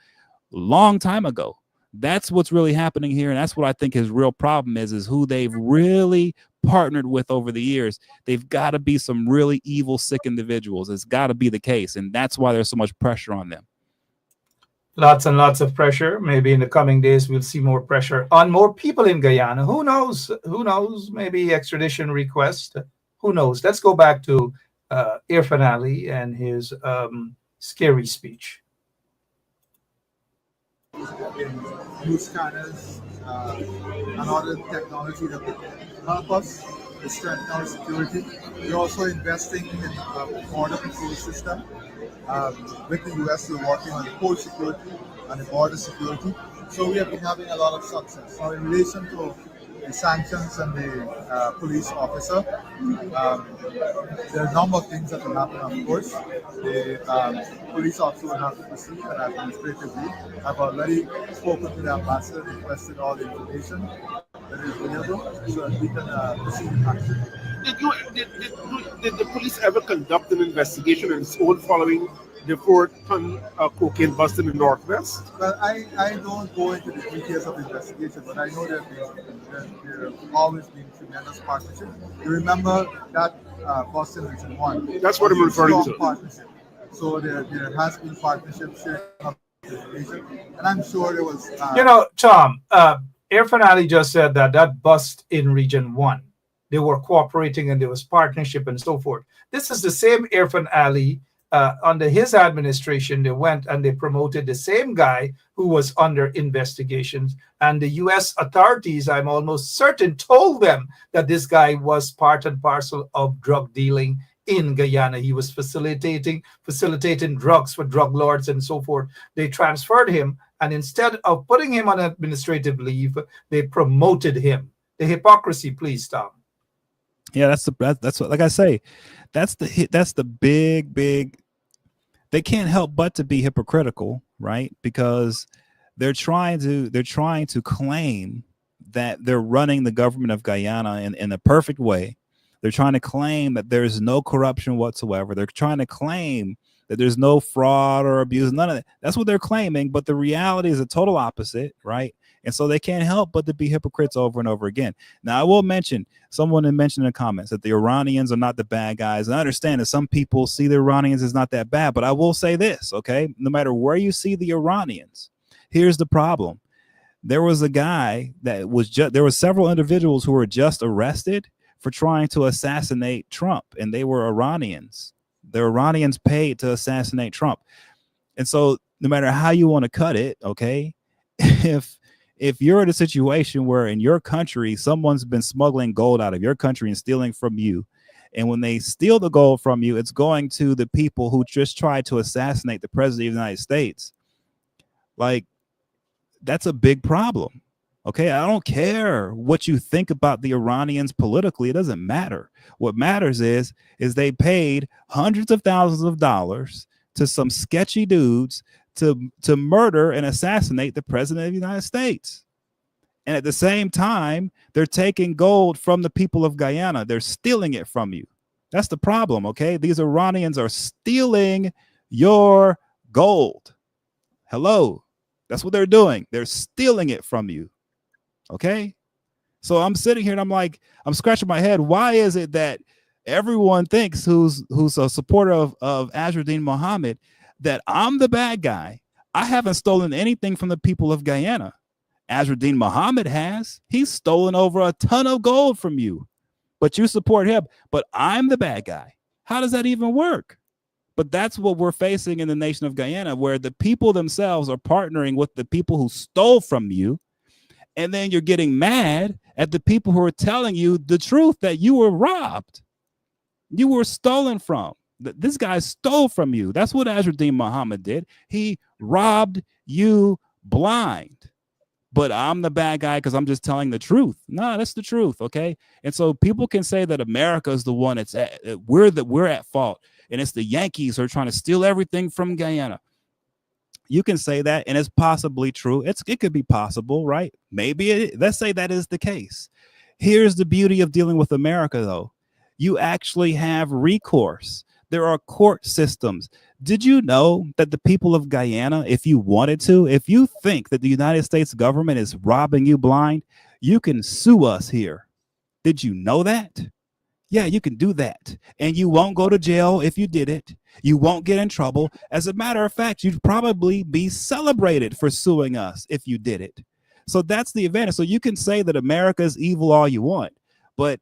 long time ago. That's what's really happening here. And that's what I think his real problem is who they've really partnered with over the years. They've got to be some really evil, sick individuals. It's got to be the case. And that's why there's so much pressure on them. Lots and lots of pressure. Maybe in the coming days, we'll see more pressure on more people in Guyana. Who knows? Maybe extradition request. Who knows? Let's go back to Irfan Ali and his scary speech. in new scanners and other technology that will help us to strengthen our security. We're also investing in a border control system. With the US, we're working on the port security and the border security. So we have been having a lot of success. Now, in relation to the sanctions and the police officer, there are a number of things that will happen, of course. The police officer will have to proceed and administratively. I've already spoken to the ambassador and requested all the information that is available so that we can proceed in action. Did the police ever conduct an investigation on its own following the 4-ton cocaine bust in the Northwest? Well, I don't go into the details of the investigation, but I know there have always been tremendous partnership. You remember that Boston Region 1? That's what I'm referring to. Partnership. So there has been partnership sharing of information, and I'm sure there was. Tom, Irfan Ali just said that bust in Region 1. They were cooperating and there was partnership and so forth. This is the same Irfan Ali. Under his administration, they went and they promoted the same guy who was under investigations. And the U.S. authorities, I'm almost certain, told them that this guy was part and parcel of drug dealing in Guyana. He was facilitating drugs for drug lords and so forth. They transferred him, and instead of putting him on administrative leave, they promoted him. The hypocrisy, please, Tom. Yeah, that's what, like I say, that's the big. They can't help but to be hypocritical, right? Because they're trying to claim that they're running the government of Guyana in a perfect way. They're trying to claim that there's no corruption whatsoever. They're trying to claim that there's no fraud or abuse. None of that. That's what they're claiming. But the reality is the total opposite, right? And so they can't help but to be hypocrites over and over again. Now, I will mention, someone had mentioned in the comments that the Iranians are not the bad guys. And I understand that some people see the Iranians as not that bad, but I will say this, okay? No matter where you see the Iranians, here's the problem. There was a guy that was there were several individuals who were just arrested for trying to assassinate Trump, and they were Iranians. The Iranians paid to assassinate Trump. And so no matter how you want to cut it, okay, if you're in a situation where in your country, someone's been smuggling gold out of your country and stealing from you, and when they steal the gold from you, it's going to the people who just tried to assassinate the president of the United States, like, that's a big problem. Okay, I don't care what you think about the Iranians politically. It doesn't matter. What matters is they paid hundreds of thousands of dollars to some sketchy dudes to murder and assassinate the president of the United States. And at the same time, they're taking gold from the people of Guyana. They're stealing it from you. That's the problem, okay? These Iranians are stealing your gold. Hello. That's what they're doing. They're stealing it from you. Okay? So I'm sitting here and I'm like, I'm scratching my head. Why is it that everyone thinks who's a supporter of Azzuddin Mohammed that I'm the bad guy? I haven't stolen anything from the people of Guyana. Azzuddin Mohammed has. He's stolen over a ton of gold from you, but you support him. But I'm the bad guy. How does that even work? But that's what we're facing in the nation of Guyana, where the people themselves are partnering with the people who stole from you. And then you're getting mad at the people who are telling you the truth, that you were robbed. You were stolen from. This guy stole from you. That's what Azzuddin Mohammed did. He robbed you blind. But I'm the bad guy because I'm just telling the truth. No, that's the truth, okay? And so people can say that America is the one that's we're at fault, and it's the Yankees who are trying to steal everything from Guyana. You can say that, and it's possibly true. It could be possible, right? Maybe let's say that is the case. Here's the beauty of dealing with America, though. You actually have recourse. There are court systems. Did you know that the people of Guyana, if you wanted to, if you think that the United States government is robbing you blind, you can sue us here. Did you know that? Yeah, you can do that. And you won't go to jail if you did it. You won't get in trouble. As a matter of fact, you'd probably be celebrated for suing us if you did it. So that's the advantage. So you can say that America is evil all you want, but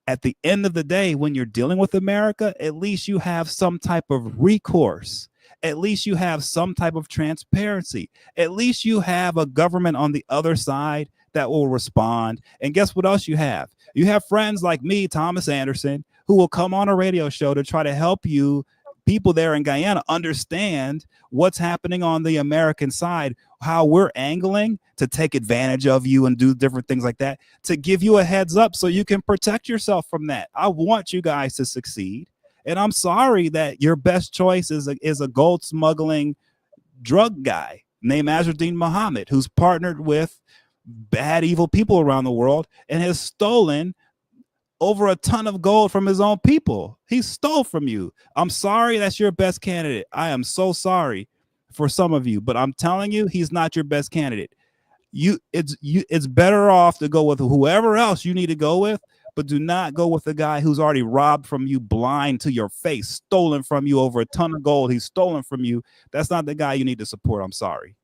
at the end of the day, when you're dealing with America, at least you have some type of recourse. at least you have some type of transparency. At least you have a government on the other side that will respond. And guess what else you have? You have friends like me, Thomas Anderson, who will come on a radio show to try to help you, people there in Guyana, understand what's happening on the American side, how we're angling to take advantage of you and do different things like that, to give you a heads up so you can protect yourself from that. I want you guys to succeed. And I'm sorry that your best choice is a gold smuggling drug guy named Azruddin Muhammad, who's partnered with bad, evil people around the world and has stolen over a ton of gold from his own people. He stole from you. I'm sorry that's your best candidate. I am so sorry for some of you, but I'm telling you, he's not your best candidate. It's better off to go with whoever else you need to go with, but do not go with the guy who's already robbed from you blind to your face, stolen from you over a ton of gold. He's stolen from you. That's not the guy you need to support. I'm sorry.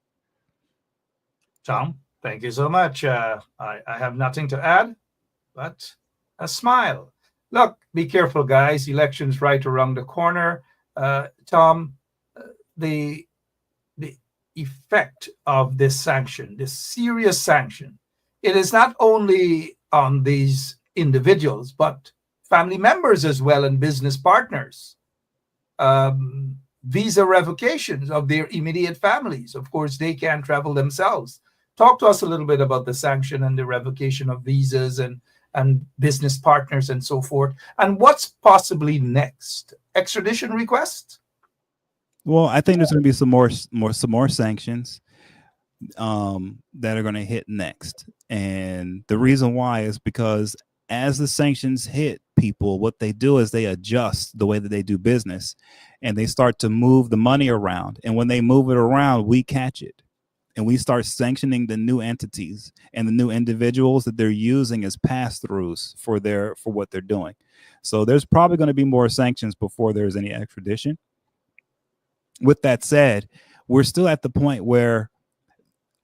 Tom, thank you so much. I have nothing to add, but a smile. Look, be careful, guys. Elections right around the corner. Tom, the effect of this sanction, this serious sanction, it is not only on these individuals, but family members as well and business partners. Visa revocations of their immediate families. Of course, they can't travel themselves. Talk to us a little bit about the sanction and the revocation of visas and business partners and so forth. And what's possibly next? Extradition request? Well, I think there's going to be some more sanctions that are going to hit next. And the reason why is because as the sanctions hit people, what they do is they adjust the way that they do business and they start to move the money around. And when they move it around, we catch it. And we start sanctioning the new entities and the new individuals that they're using as pass-throughs for what they're doing. So there's probably going to be more sanctions before there's any extradition. With that said, we're still at the point where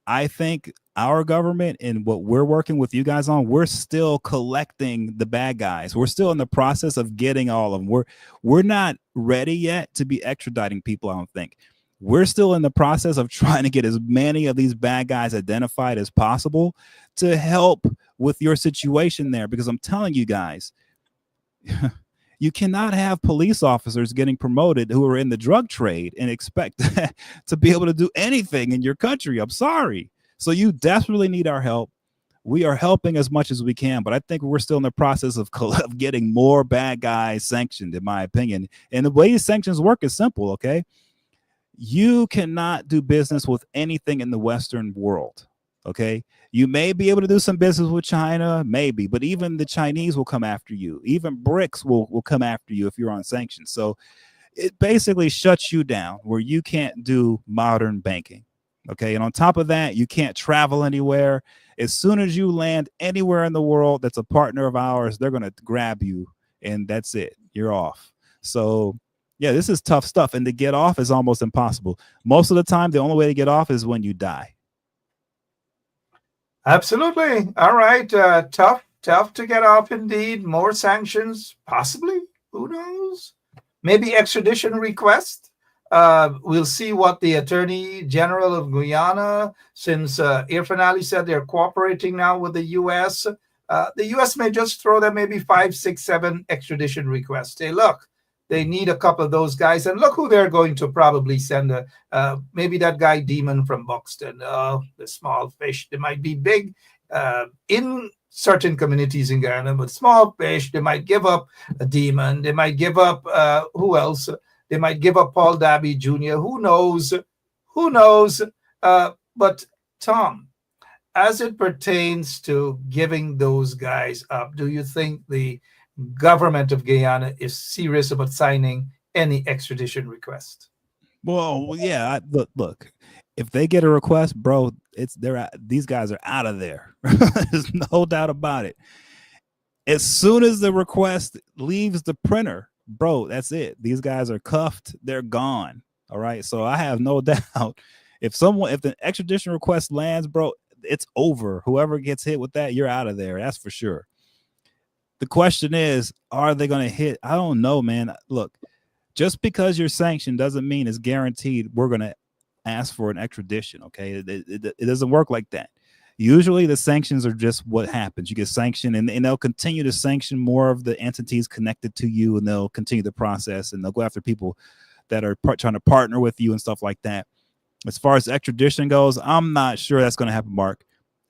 I think our government and what we're working with you guys on, we're still collecting the bad guys. We're still in the process of getting all of them. We're not ready yet to be extraditing people, I don't think. We're still in the process of trying to get as many of these bad guys identified as possible to help with your situation there. Because I'm telling you guys, you cannot have police officers getting promoted who are in the drug trade and expect to be able to do anything in your country. I'm sorry. So you desperately need our help. We are helping as much as we can, but I think we're still in the process of getting more bad guys sanctioned, in my opinion. And the way sanctions work is simple, okay? You cannot do business with anything in the Western world, okay? You may be able to do some business with China, maybe, but even the Chinese will come after you. Even BRICS will come after you if you're on sanctions. So it basically shuts you down where you can't do modern banking, okay? And on top of that, you can't travel anywhere. As soon as you land anywhere in the world that's a partner of ours, they're going to grab you, and that's it. You're off. So yeah, this is tough stuff. And to get off is almost impossible. Most of the time, the only way to get off is when you die. Absolutely. All right. Tough to get off indeed. More sanctions, possibly. Who knows? Maybe extradition request. We'll see what the Attorney General of Guyana, since Irfan Ali said they're cooperating now with the U.S., the U.S. may just throw them maybe 5, 6, 7 extradition requests. Hey, look. They need a couple of those guys. And look who they're going to probably send. Maybe that guy Demon from Buxton. The small fish. They might be big in certain communities in Guyana, but small fish. They might give up a Demon. They might give up, who else? They might give up Paul Dabby Jr. Who knows? Who knows? But Tom, as it pertains to giving those guys up, do you think the government of Guyana is serious about signing any extradition request? Well, yeah. Look. If they get a request, bro, these guys are out of there. There's no doubt about it. As soon as the request leaves the printer, bro, that's it. These guys are cuffed. They're gone. All right. So I have no doubt if the extradition request lands, bro, it's over. Whoever gets hit with that, you're out of there. That's for sure. The question is, are they going to hit? I don't know, man. Look, Just because you're sanctioned doesn't mean it's guaranteed we're going to ask for an extradition. Okay, it doesn't work like that. Usually the sanctions are just what happens. You get sanctioned, and they'll continue to sanction more of the entities connected to you, and they'll continue the process, and they'll go after people that are trying to partner with you and stuff like that. As far as extradition goes, I'm not sure that's going to happen, Mark.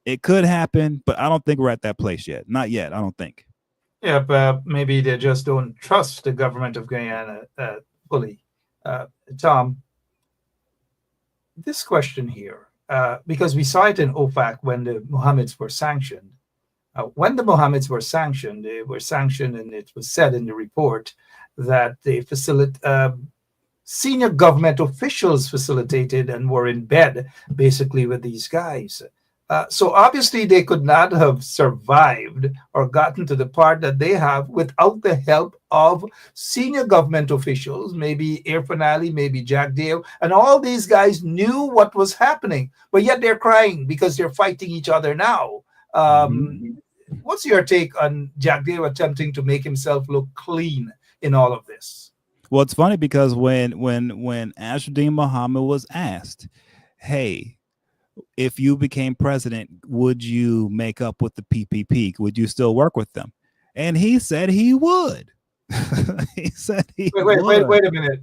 It could happen, but I don't think we're at that place yet. Not yet, I don't think. Yeah, but maybe they just don't trust the government of Guyana fully. Tom, this question here, because we saw it in OFAC when the Mohammeds were sanctioned. When the Mohammeds were sanctioned, and it was said in the report that they senior government officials facilitated and were in bed basically with these guys. So obviously they could not have survived or gotten to the part that they have without the help of senior government officials, maybe Irfan Ali, maybe Jack Dale, and all these guys knew what was happening, but yet they're crying because they're fighting each other now. What's your take on Jack Dale attempting to make himself look clean in all of this? Well, it's funny because when Ashardine Muhammad was asked, hey, if you became president, would you make up with the PPP? Would you still work with them? And he said he would. He said he would. Wait a minute,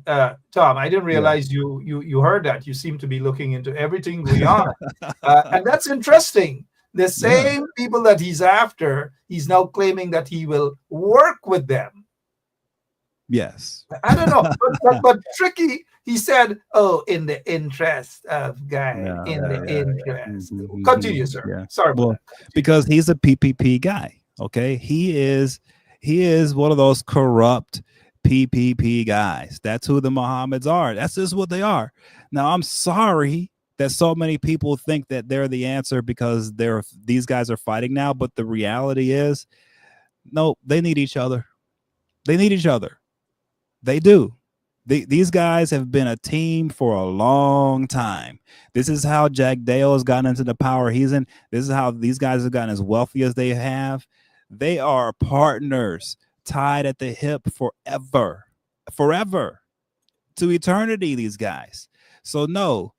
Tom. I didn't realize you heard that. You seem to be looking into everything going on, and that's interesting. The same people that he's after, he's now claiming that he will work with them. Yes. I don't know, but tricky. He said, "Oh, in the interest of Guy, interest." Continue, sir. Yeah. Sorry about that. Because he's a PPP guy. Okay, he is one of those corrupt PPP guys. That's who the Mohammeds are. That's just what they are. Now, I'm sorry that so many people think that they're the answer because these guys are fighting now. But the reality is, no, they need each other. They need each other. They do. These guys have been a team for a long time. This is how Jack Dale has gotten into the power he's in. This is how these guys have gotten as wealthy as they have. They are partners tied at the hip forever to eternity, these guys. So no,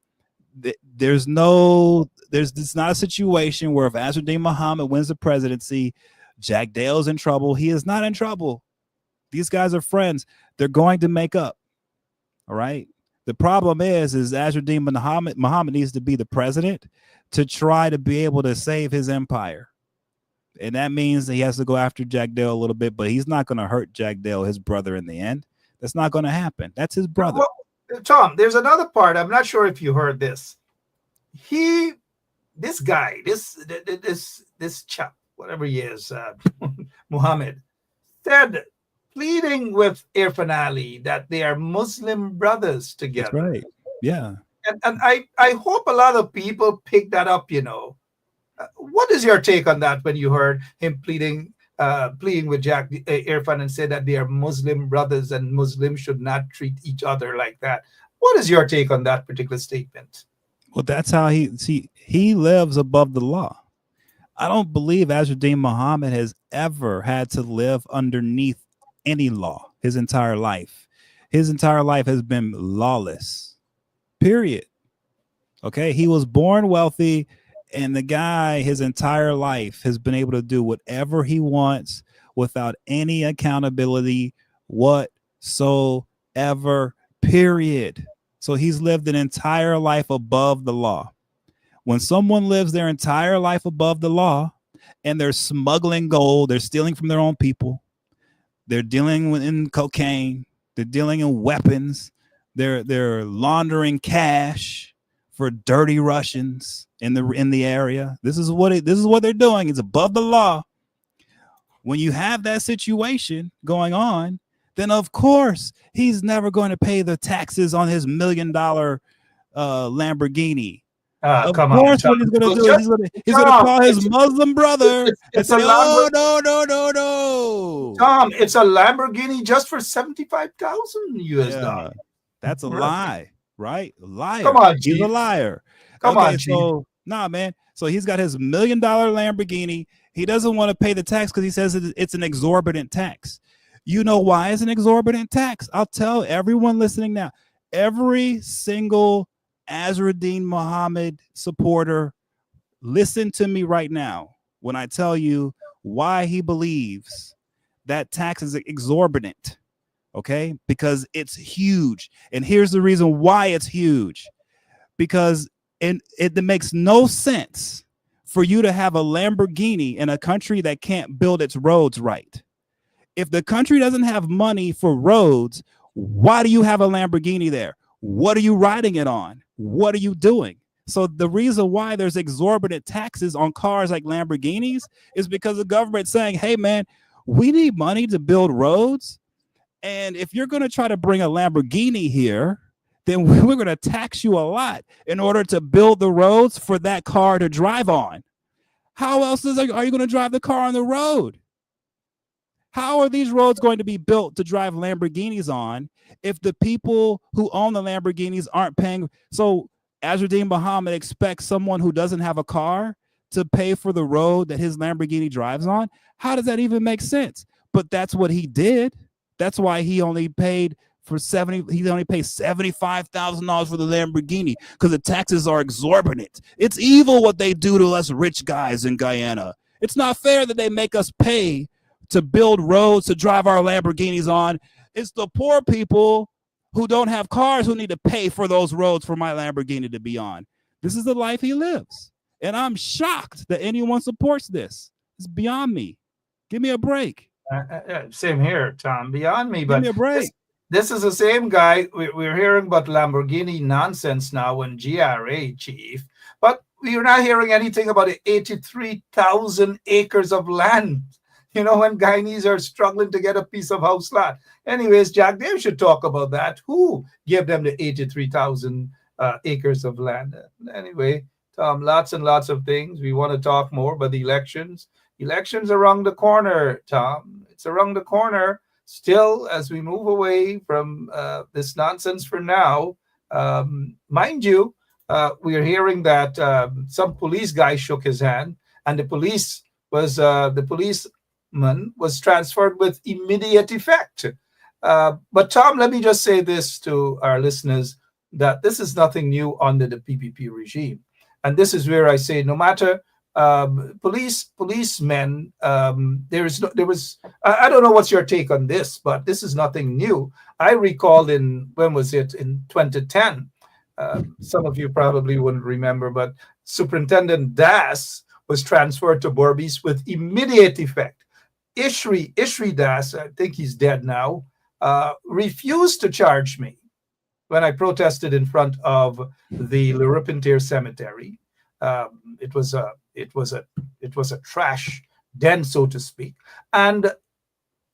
it's not a situation where if Ashardine Muhammad wins the presidency, Jack Dale's in trouble. He is not in trouble. These guys are friends. They're going to make up. All right. The problem is Ashardine Muhammad needs to be the president to try to be able to save his empire. And that means that he has to go after Jack Dale a little bit, but he's not going to hurt Jack Dale, his brother, in the end. That's not going to happen. That's his brother. Well, Tom, there's another part. I'm not sure if you heard this. This guy, this chap, whatever he is, Muhammad, said, pleading with Irfan Ali that they are Muslim brothers together. That's right. Yeah. And I hope a lot of people pick that up, What is your take on that when you heard him pleading with Jack Irfan and say that they are Muslim brothers and Muslims should not treat each other like that? What is your take on that particular statement? Well, that's how he lives above the law. I don't believe Ashardine Muhammad has ever had to live underneath any law his entire life. His entire life has been lawless, period. Okay. He was born wealthy, and the guy his entire life has been able to do whatever he wants without any accountability whatsoever, period. So he's lived an entire life above the law. When someone lives their entire life above the law and they're smuggling gold, they're stealing from their own people, they're dealing in cocaine, they're dealing in weapons, they're laundering cash for dirty Russians in the area. This is what they're doing. It's above the law. When you have that situation going on, then of course he's never going to pay the taxes on his $1 million Lamborghini. Of course, what he's going to do is he's going to call his Muslim brother and say, "Oh, no. Tom, it's a Lamborghini just for $75,000 US. That's a lie, right? Liar. Come on, he's a liar. Come on, so nah, man. So he's got his $1 million Lamborghini. He doesn't want to pay the tax because he says it's an exorbitant tax. You know why it's an exorbitant tax? I'll tell everyone listening now. Every single Azruddin Muhammad supporter, listen to me right now when I tell you why he believes that tax is exorbitant. Okay? Because it's huge. And here's the reason why it's huge. Because it makes no sense for you to have a Lamborghini in a country that can't build its roads right. If the country doesn't have money for roads, why do you have a Lamborghini there? What are you riding it on? What are you doing? So the reason why there's exorbitant taxes on cars like Lamborghinis is because the government's saying, hey, man, we need money to build roads. And if you're going to try to bring a Lamborghini here, then we're going to tax you a lot in order to build the roads for that car to drive on. How else are you going to drive the car on the road? How are these roads going to be built to drive Lamborghinis on if the people who own the Lamborghinis aren't paying? So Azruddin Muhammad expects someone who doesn't have a car to pay for the road that his Lamborghini drives on. How does that even make sense? But that's what he did. That's why he only paid $75,000 for the Lamborghini, because the taxes are exorbitant. It's evil what they do to us rich guys in Guyana. It's not fair that they make us pay to build roads to drive our Lamborghinis on. It's the poor people who don't have cars who need to pay for those roads for my Lamborghini to be on. This is the life he lives. And I'm shocked that anyone supports this. It's beyond me. Give me a break. Same here, Tom. Beyond me. Give But me a break. this is the same guy. We're hearing about Lamborghini nonsense now and GRA chief. But we're not hearing anything about the 83,000 acres of land. You know, when Guyanese are struggling to get a piece of house lot. Anyways, Jack, they should talk about that. Who gave them the 83,000 acres of land? Anyway, Tom, lots and lots of things. We want to talk more about the elections. Elections around the corner, Tom. It's around the corner. Still, as we move away from this nonsense for now, mind you, we are hearing that some police guy shook his hand, and the policeman was transferred with immediate effect. But Tom, let me just say this to our listeners, that this is nothing new under the PPP regime. And this is where I say, no matter policemen, I don't know what's your take on this, but this is nothing new. I recall when was it? In 2010. Some of you probably wouldn't remember, but Superintendent Das was transferred to Berbice with immediate effect. Ishri Das, I think he's dead now, refused to charge me when I protested in front of the Luripintir Cemetery. It was a trash den, so to speak. And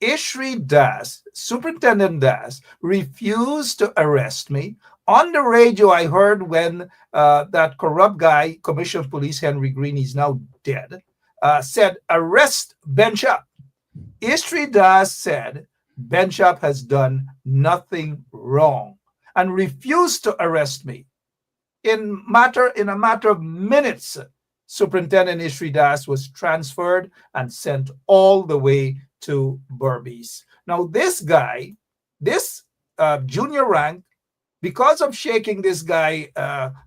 Ishri Das, Superintendent Das, refused to arrest me. On the radio, I heard when that corrupt guy, Commissioner of Police Henry Green, he's now dead, said, arrest Benchap. Ishri Das said, Benchap has done nothing wrong and refused to arrest me. In a matter of minutes, Superintendent Ishri Das was transferred and sent all the way to Berbice. Now, this guy, junior rank, because of shaking this guy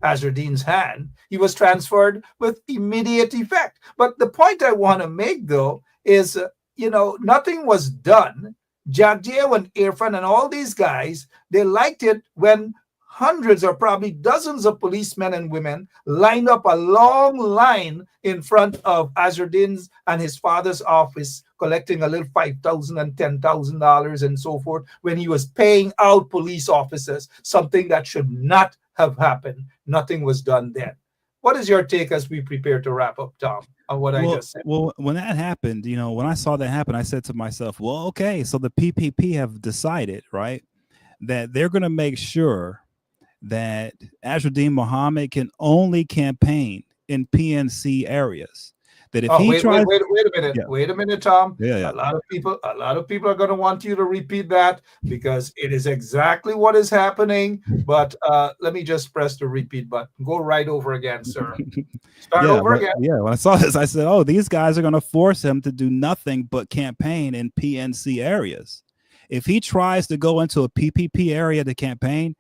Azruddin's hand, he was transferred with immediate effect. But the point I want to make, though, is, nothing was done. Jagdeo and Irfan and all these guys, they liked it when hundreds or probably dozens of policemen and women lined up a long line in front of Azruddin's and his father's office, collecting a little $5,000 and $10,000 and so forth, when he was paying out police officers, something that should not have happened. Nothing was done then. What is your take as we prepare to wrap up, Tom, on what I just said? Well, when that happened, when I saw that happen, I said to myself, well, okay, so the PPP have decided, right, that they're going to make sure that Azruddin Muhammad can only campaign in PNC areas. That if he tries, wait a minute, wait a minute, Tom. Yeah. A lot of people are going to want you to repeat that because it is exactly what is happening. But let me just press the repeat button. Go right over again, sir. Start over again. Yeah, when I saw this, I said, "Oh, these guys are going to force him to do nothing but campaign in PNC areas." If he tries to go into a PPP area to campaign,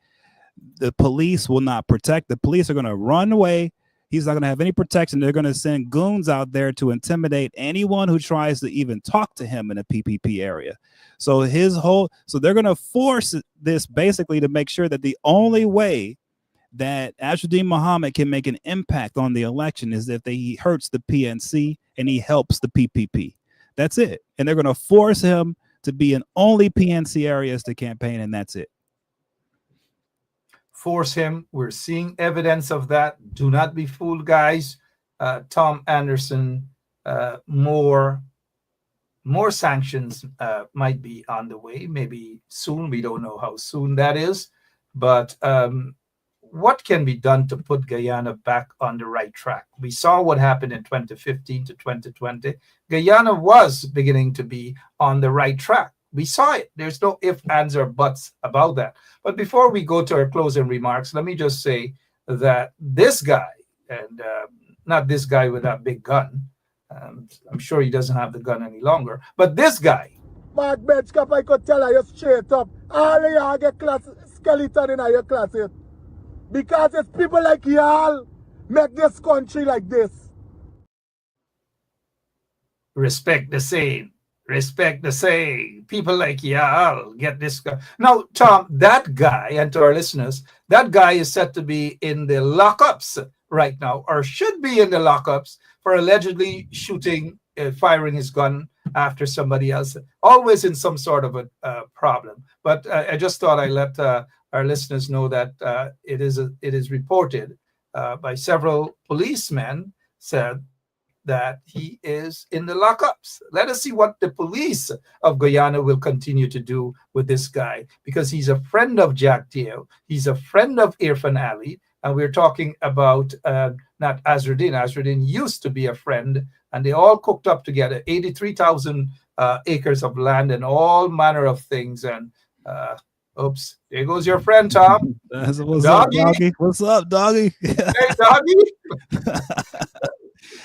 the police will not protect. The police are going to run away. He's not going to have any protection. They're going to send goons out there to intimidate anyone who tries to even talk to him in a PPP area. So they're going to force this basically to make sure that the only way that Ashudin Muhammad can make an impact on the election is if he hurts the PNC and he helps the PPP. That's it. And they're going to force him to be in only PNC areas to campaign, and that's it. Force him. We're seeing evidence of that. Do not be fooled, guys. Tom Anderson, more sanctions might be on the way. Maybe soon. We don't know how soon that is. But what can be done to put Guyana back on the right track? We saw what happened in 2015 to 2020. Guyana was beginning to be on the right track. We saw it. There's no ifs, ands, or buts about that. But before we go to our closing remarks, let me just say that this guy, and not this guy with that big gun, I'm sure he doesn't have the gun any longer, but this guy. Mark Benchcap, I could tell you straight up, all of y'all get skeleton in your closet. Because it's people like y'all make this country like this. Respect the same. Respect the same. People like y'all get this guy. Now, Tom, that guy, and to our listeners, that guy is said to be in the lockups right now, or should be in the lockups for allegedly firing his gun after somebody else, always in some sort of a problem. But I just thought I'd let our listeners know that it is reported by several policemen said that he is in the lockups. Let us see what the police of Guyana will continue to do with this guy, because he's a friend of Jack Deo. He's a friend of Irfan Ali. And we're talking about not Azruddin. Azruddin used to be a friend, and they all cooked up together, 83,000 acres of land and all manner of things. And oops, there goes your friend, Tom. What's up, doggy? What's up, doggy? Hey, doggy.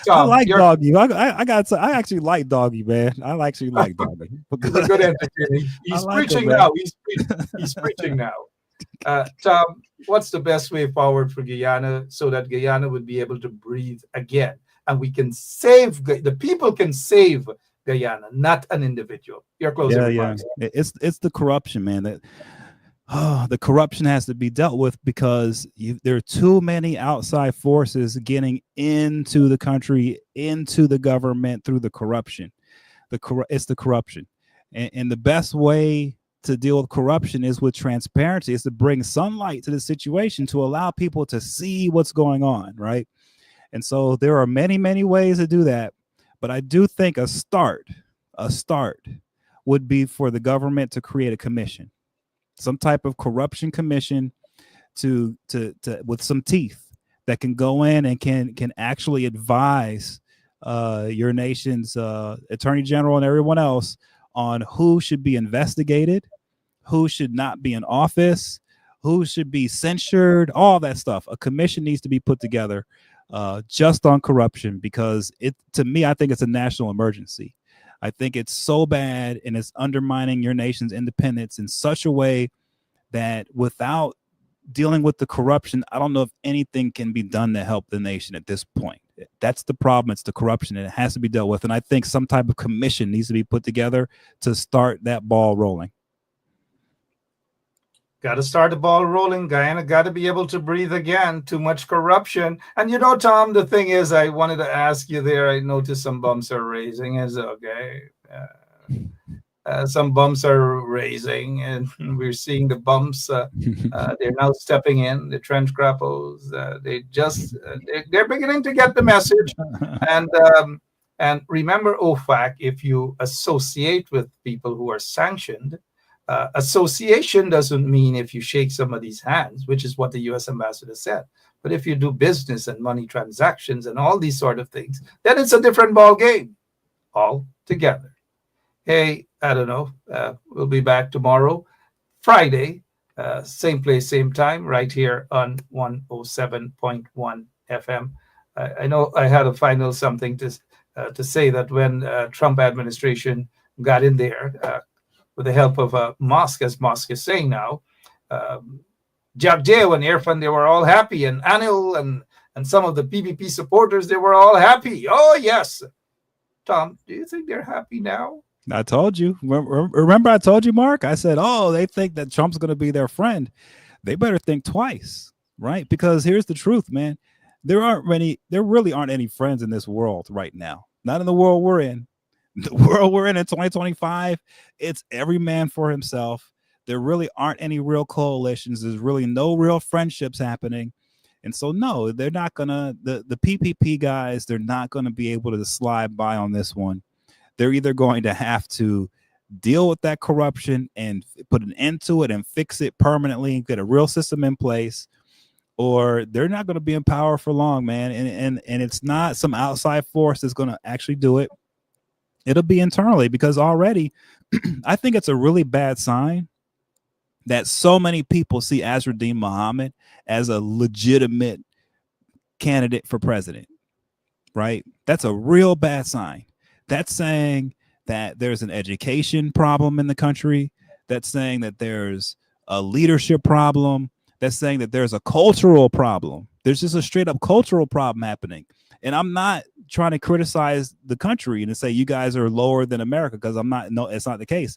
Tom, I like Doggy. I actually like Doggy, man. I actually like Doggy. He's a good entertainer. He's preaching now. He's preaching now. Tom, what's the best way forward for Guyana so that Guyana would be able to breathe again, and we can save the people can save Guyana, not an individual? Your closing remarks. It's the corruption, man. The corruption has to be dealt with because there are too many outside forces getting into the country, into the government through the corruption. It's the corruption, and the best way to deal with corruption is with transparency. Is to bring sunlight to the situation to allow people to see what's going on, right? And so there are many, many ways to do that. But I do think a start would be for the government to create a commission, some type of corruption commission to with some teeth that can go in and can actually advise your nation's attorney general and everyone else on who should be investigated, who should not be in office, who should be censured, all that stuff. A commission needs to be put together just on corruption, because to me, I think it's a national emergency. I think it's so bad and it's undermining your nation's independence in such a way that without dealing with the corruption, I don't know if anything can be done to help the nation at this point. That's the problem. It's the corruption, and it has to be dealt with. And I think some type of commission needs to be put together to start that ball rolling. Got to start the ball rolling. Guyana got to be able to breathe again. Too much corruption. And Tom, the thing is, I wanted to ask you there. I noticed some bumps are raising. Is okay. Some bumps are raising, and we're seeing the bumps. They're now stepping in. The trench grapples. They're beginning to get the message. And remember, OFAC, if you associate with people who are sanctioned, association doesn't mean if you shake somebody's hands, which is what the U.S. ambassador said. But if you do business and money transactions and all these sort of things, then it's a different ball game altogether. Hey, I don't know. We'll be back tomorrow, Friday, same place, same time, right here on 107.1 FM. I know I had a final something to say that when Trump administration got in there, with the help of Musk, as Musk is saying now. Jack Jay and Irfan, they were all happy, and Anil and some of the PPP supporters, they were all happy. Oh, yes. Tom, do you think they're happy now? I told you. Remember I told you, Mark? I said, oh, they think that Trump's going to be their friend. They better think twice, right? Because here's the truth, man. There really aren't any friends in this world right now. Not in the world we're in. The world we're in 2025, it's every man for himself. There really aren't any real coalitions. There's really no real friendships happening. And so, no, they're not going to, the PPP guys, they're not going to be able to slide by on this one. They're either going to have to deal with that corruption and put an end to it and fix it permanently and get a real system in place, or they're not going to be in power for long, man. And it's not some outside force that's going to actually do it. It'll be internally, because already I think it's a really bad sign that so many people see Azraddin Mohammed as a legitimate candidate for president, right? That's a real bad sign. That's saying that there's an education problem in the country. That's saying that there's a leadership problem. That's saying that there's a cultural problem. There's just a straight up cultural problem happening. And I'm not trying to criticize the country and to say you guys are lower than America, because I'm not. No, it's not the case.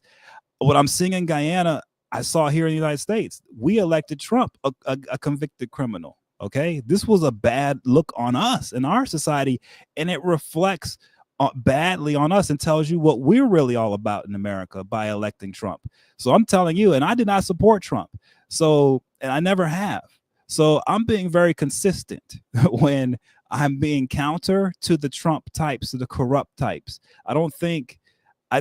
What I'm seeing in Guyana, I saw here in the United States. We elected Trump, a convicted criminal. Okay, this was a bad look on us in our society, and it reflects badly on us and tells you what we're really all about in America by electing Trump. So I'm telling you, and I did not support Trump. So, and I never have. So I'm being very consistent when I'm being counter to the Trump types, to the corrupt types. I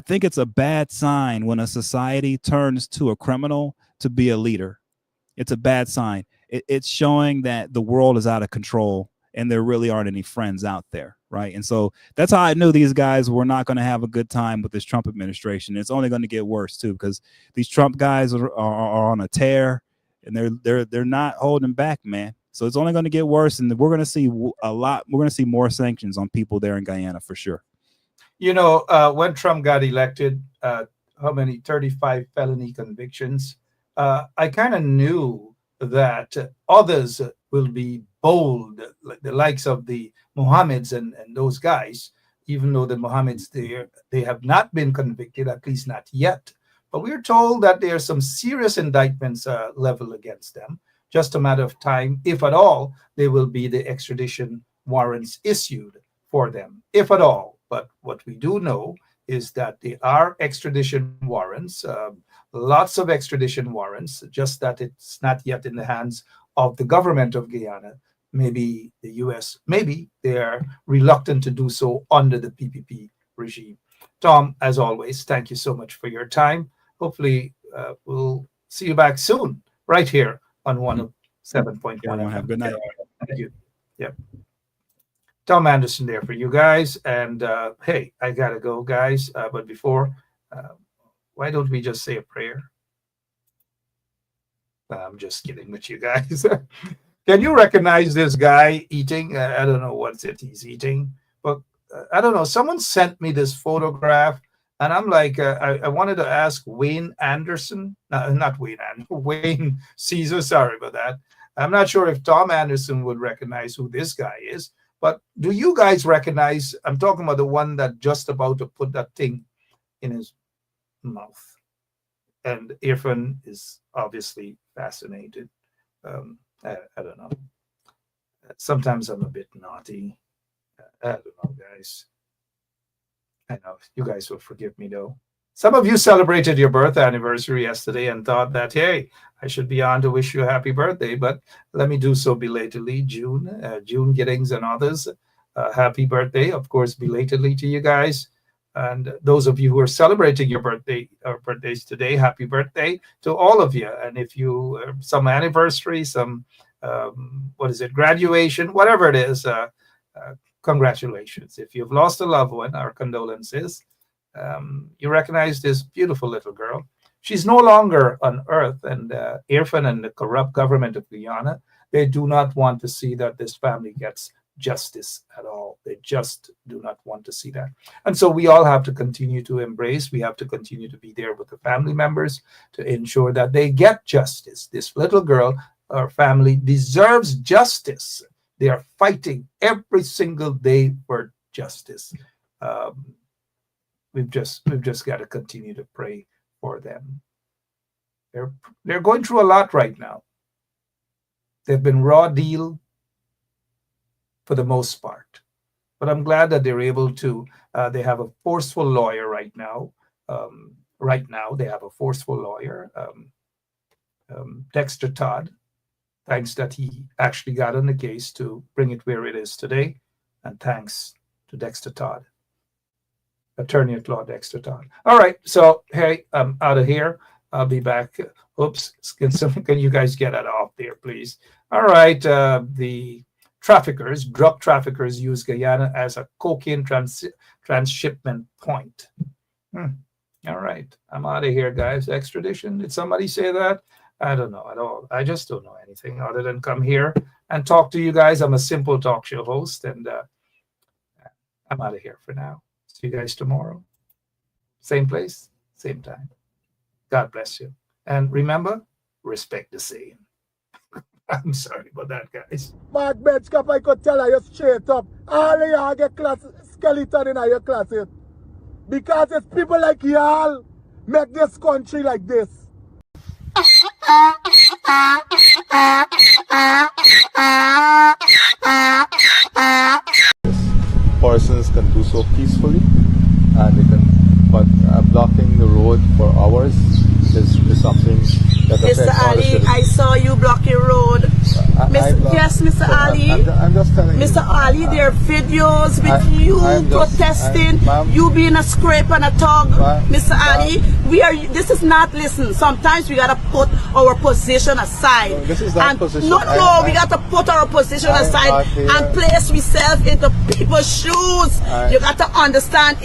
think it's a bad sign when a society turns to a criminal to be a leader. It's a bad sign. It's showing that the world is out of control and there really aren't any friends out there, right? And so that's how I knew these guys were not going to have a good time with this Trump administration. It's only going to get worse too, because these Trump guys are on a tear, and they're not holding back, man. So it's only going to get worse, and we're going to see a lot. We're going to see more sanctions on people there in Guyana for sure. You know, when Trump got elected, how many 35 felony convictions? I kind of knew that others will be bold, like the likes of the Mohammeds and those guys, even though the Mohammeds, they have not been convicted, at least not yet. But we're told that there are some serious indictments leveled against them. Just a matter of time, if at all, there will be the extradition warrants issued for them, if at all. But what we do know is that there are extradition warrants, lots of extradition warrants, just that it's not yet in the hands of the government of Guyana. Maybe the U.S., maybe they're reluctant to do so under the PPP regime. Tom, as always, thank you so much for your time. Hopefully, we'll see you back soon, right here on 107.1. Have a good night. Thank you. Yep. Tom Anderson there for you guys. And hey, I got to go, guys. But before, why don't we just say a prayer? I'm just kidding with you guys. Can you recognize this guy eating? I don't know what he's eating, but I don't know. Someone sent me this photograph, and I'm like, I wanted to ask Wayne Anderson. Not Wayne Anderson, Wayne Caesar. Sorry about that. I'm not sure if Tom Anderson would recognize who this guy is, but do you guys recognize? I'm talking about the one that just about to put that thing in his mouth. And Irfan is obviously fascinated. I don't know. Sometimes I'm a bit naughty. I don't know, guys. I know you guys will forgive me, though. Some of you celebrated your birth anniversary yesterday and thought that, hey, I should be on to wish you a happy birthday. But let me do so belatedly. June Giddings and others, happy birthday, of course, belatedly to you guys. And those of you who are celebrating your birthday or birthdays today, happy birthday to all of you. And if you some anniversary, some graduation, whatever it is, congratulations. If you've lost a loved one, our condolences. You recognize this beautiful little girl. She's no longer on earth, and Irfan and the corrupt government of Guyana, they do not want to see that this family gets justice at all. They just do not want to see that. And so we all have to continue to embrace. We have to continue to be there with the family members to ensure that they get justice. This little girl, her family deserves justice. They are fighting every single day for justice. We've just got to continue to pray for them. They're going through a lot right now. They've been raw deal for the most part, but I'm glad that they're able to. They have a forceful lawyer right now. They have a forceful lawyer, Dexter Todd. Thanks that he actually got on the case to bring it where it is today, and thanks to Dexter Todd, attorney at law Dexter Todd. All right, so hey, I'm out of here. I'll be back. Oops, can you guys get that off there, please? All right, the drug traffickers use Guyana as a cocaine transshipment point. All right, I'm out of here, guys. Extradition, did somebody say that? I don't know at all. I just don't know anything other than come here and talk to you guys. I'm a simple talk show host, and I'm out of here for now. See you guys tomorrow. Same place, same time. God bless you. And remember, respect the same. I'm sorry about that, guys. Mark Bench Cap, I could tell you straight up. All of y'all get skeleton in your closet. Because it's people like y'all make this country like this. Persons can do so peacefully, and they can, but blocking the road for hours is something that affects Mr. Ali, I saw you blocking road. Yes, Mr. Ali. I'm just telling you. Mr. Ali, there are videos with you protesting, you being a scrape and a tug. Mr. Ali, this is not, listen, sometimes we gotta put our position aside. No, this is not position. No, we gotta put our position aside and place ourselves into people's shoes. You gotta understand.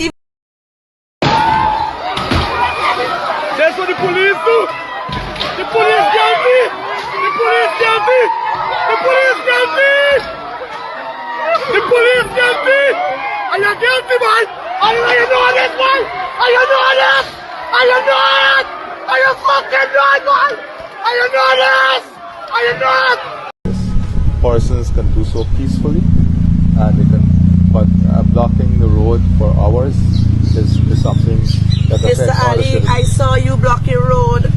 That's what the police do. The police guilty. The police guilty. The police guilty. The police guilty. Are you guilty, man? Are you know this, man? Are you know this? Are you know it? Are you fucking know it, man? Are you know this? Are you know it? Persons can do so peacefully, and they can, but blocking the road for hours is something that affects Mr. Ali, I saw you blocking road.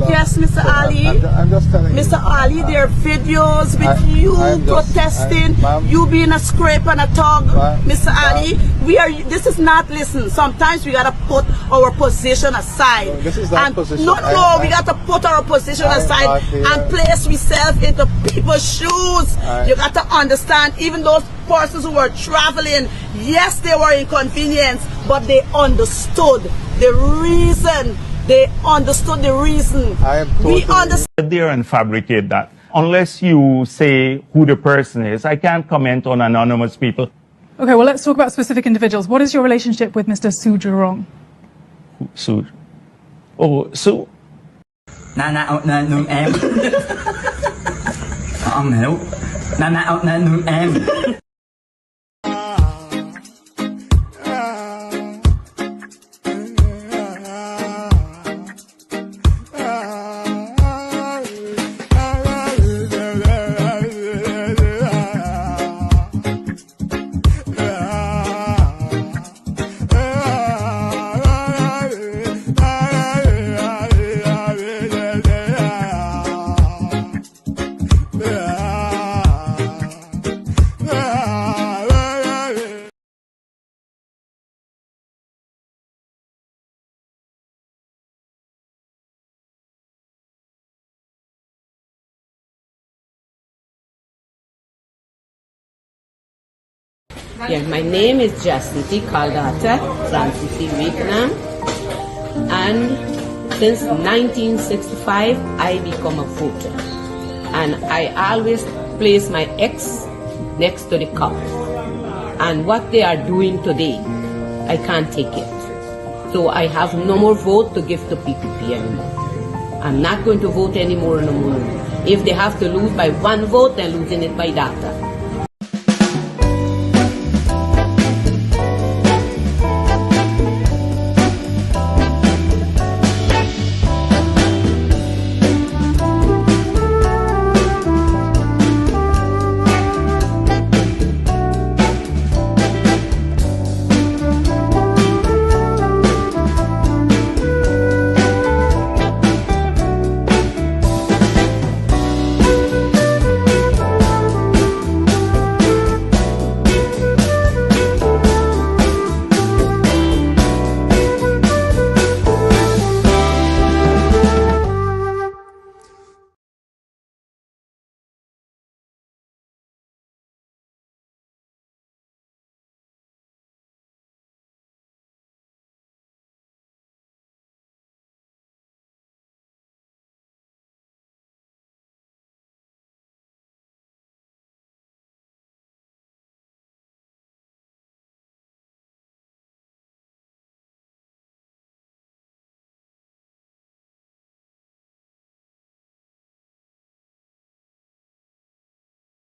Yes, Mr. Ali. I'm just telling you. Mr. Ali, there are videos with you protesting, you being a scrape and a tug. Mr. Ali, this is not, listen, sometimes we gotta put our position aside. No, this is not position. No, we gotta put our position aside and place ourselves into people's shoes. You gotta understand, even those persons who were traveling, yes, they were inconvenienced, but they understood the reason. They understood the reason. We understand there and fabricate that. Unless you say who the person is, I can't comment on anonymous people. Okay, well, let's talk about specific individuals. What is your relationship with Mr. Su Jurong? Su? Oh, Su? Yeah, my name is Jasniti Kaldata Francis Vietnam, and since 1965 I become a voter, and I always place my ex next to the cup, and what they are doing today, I can't take it. So I have no more vote to give to PPP anymore. I'm not going to vote anymore no more. If they have to lose by one vote, they're losing it by data.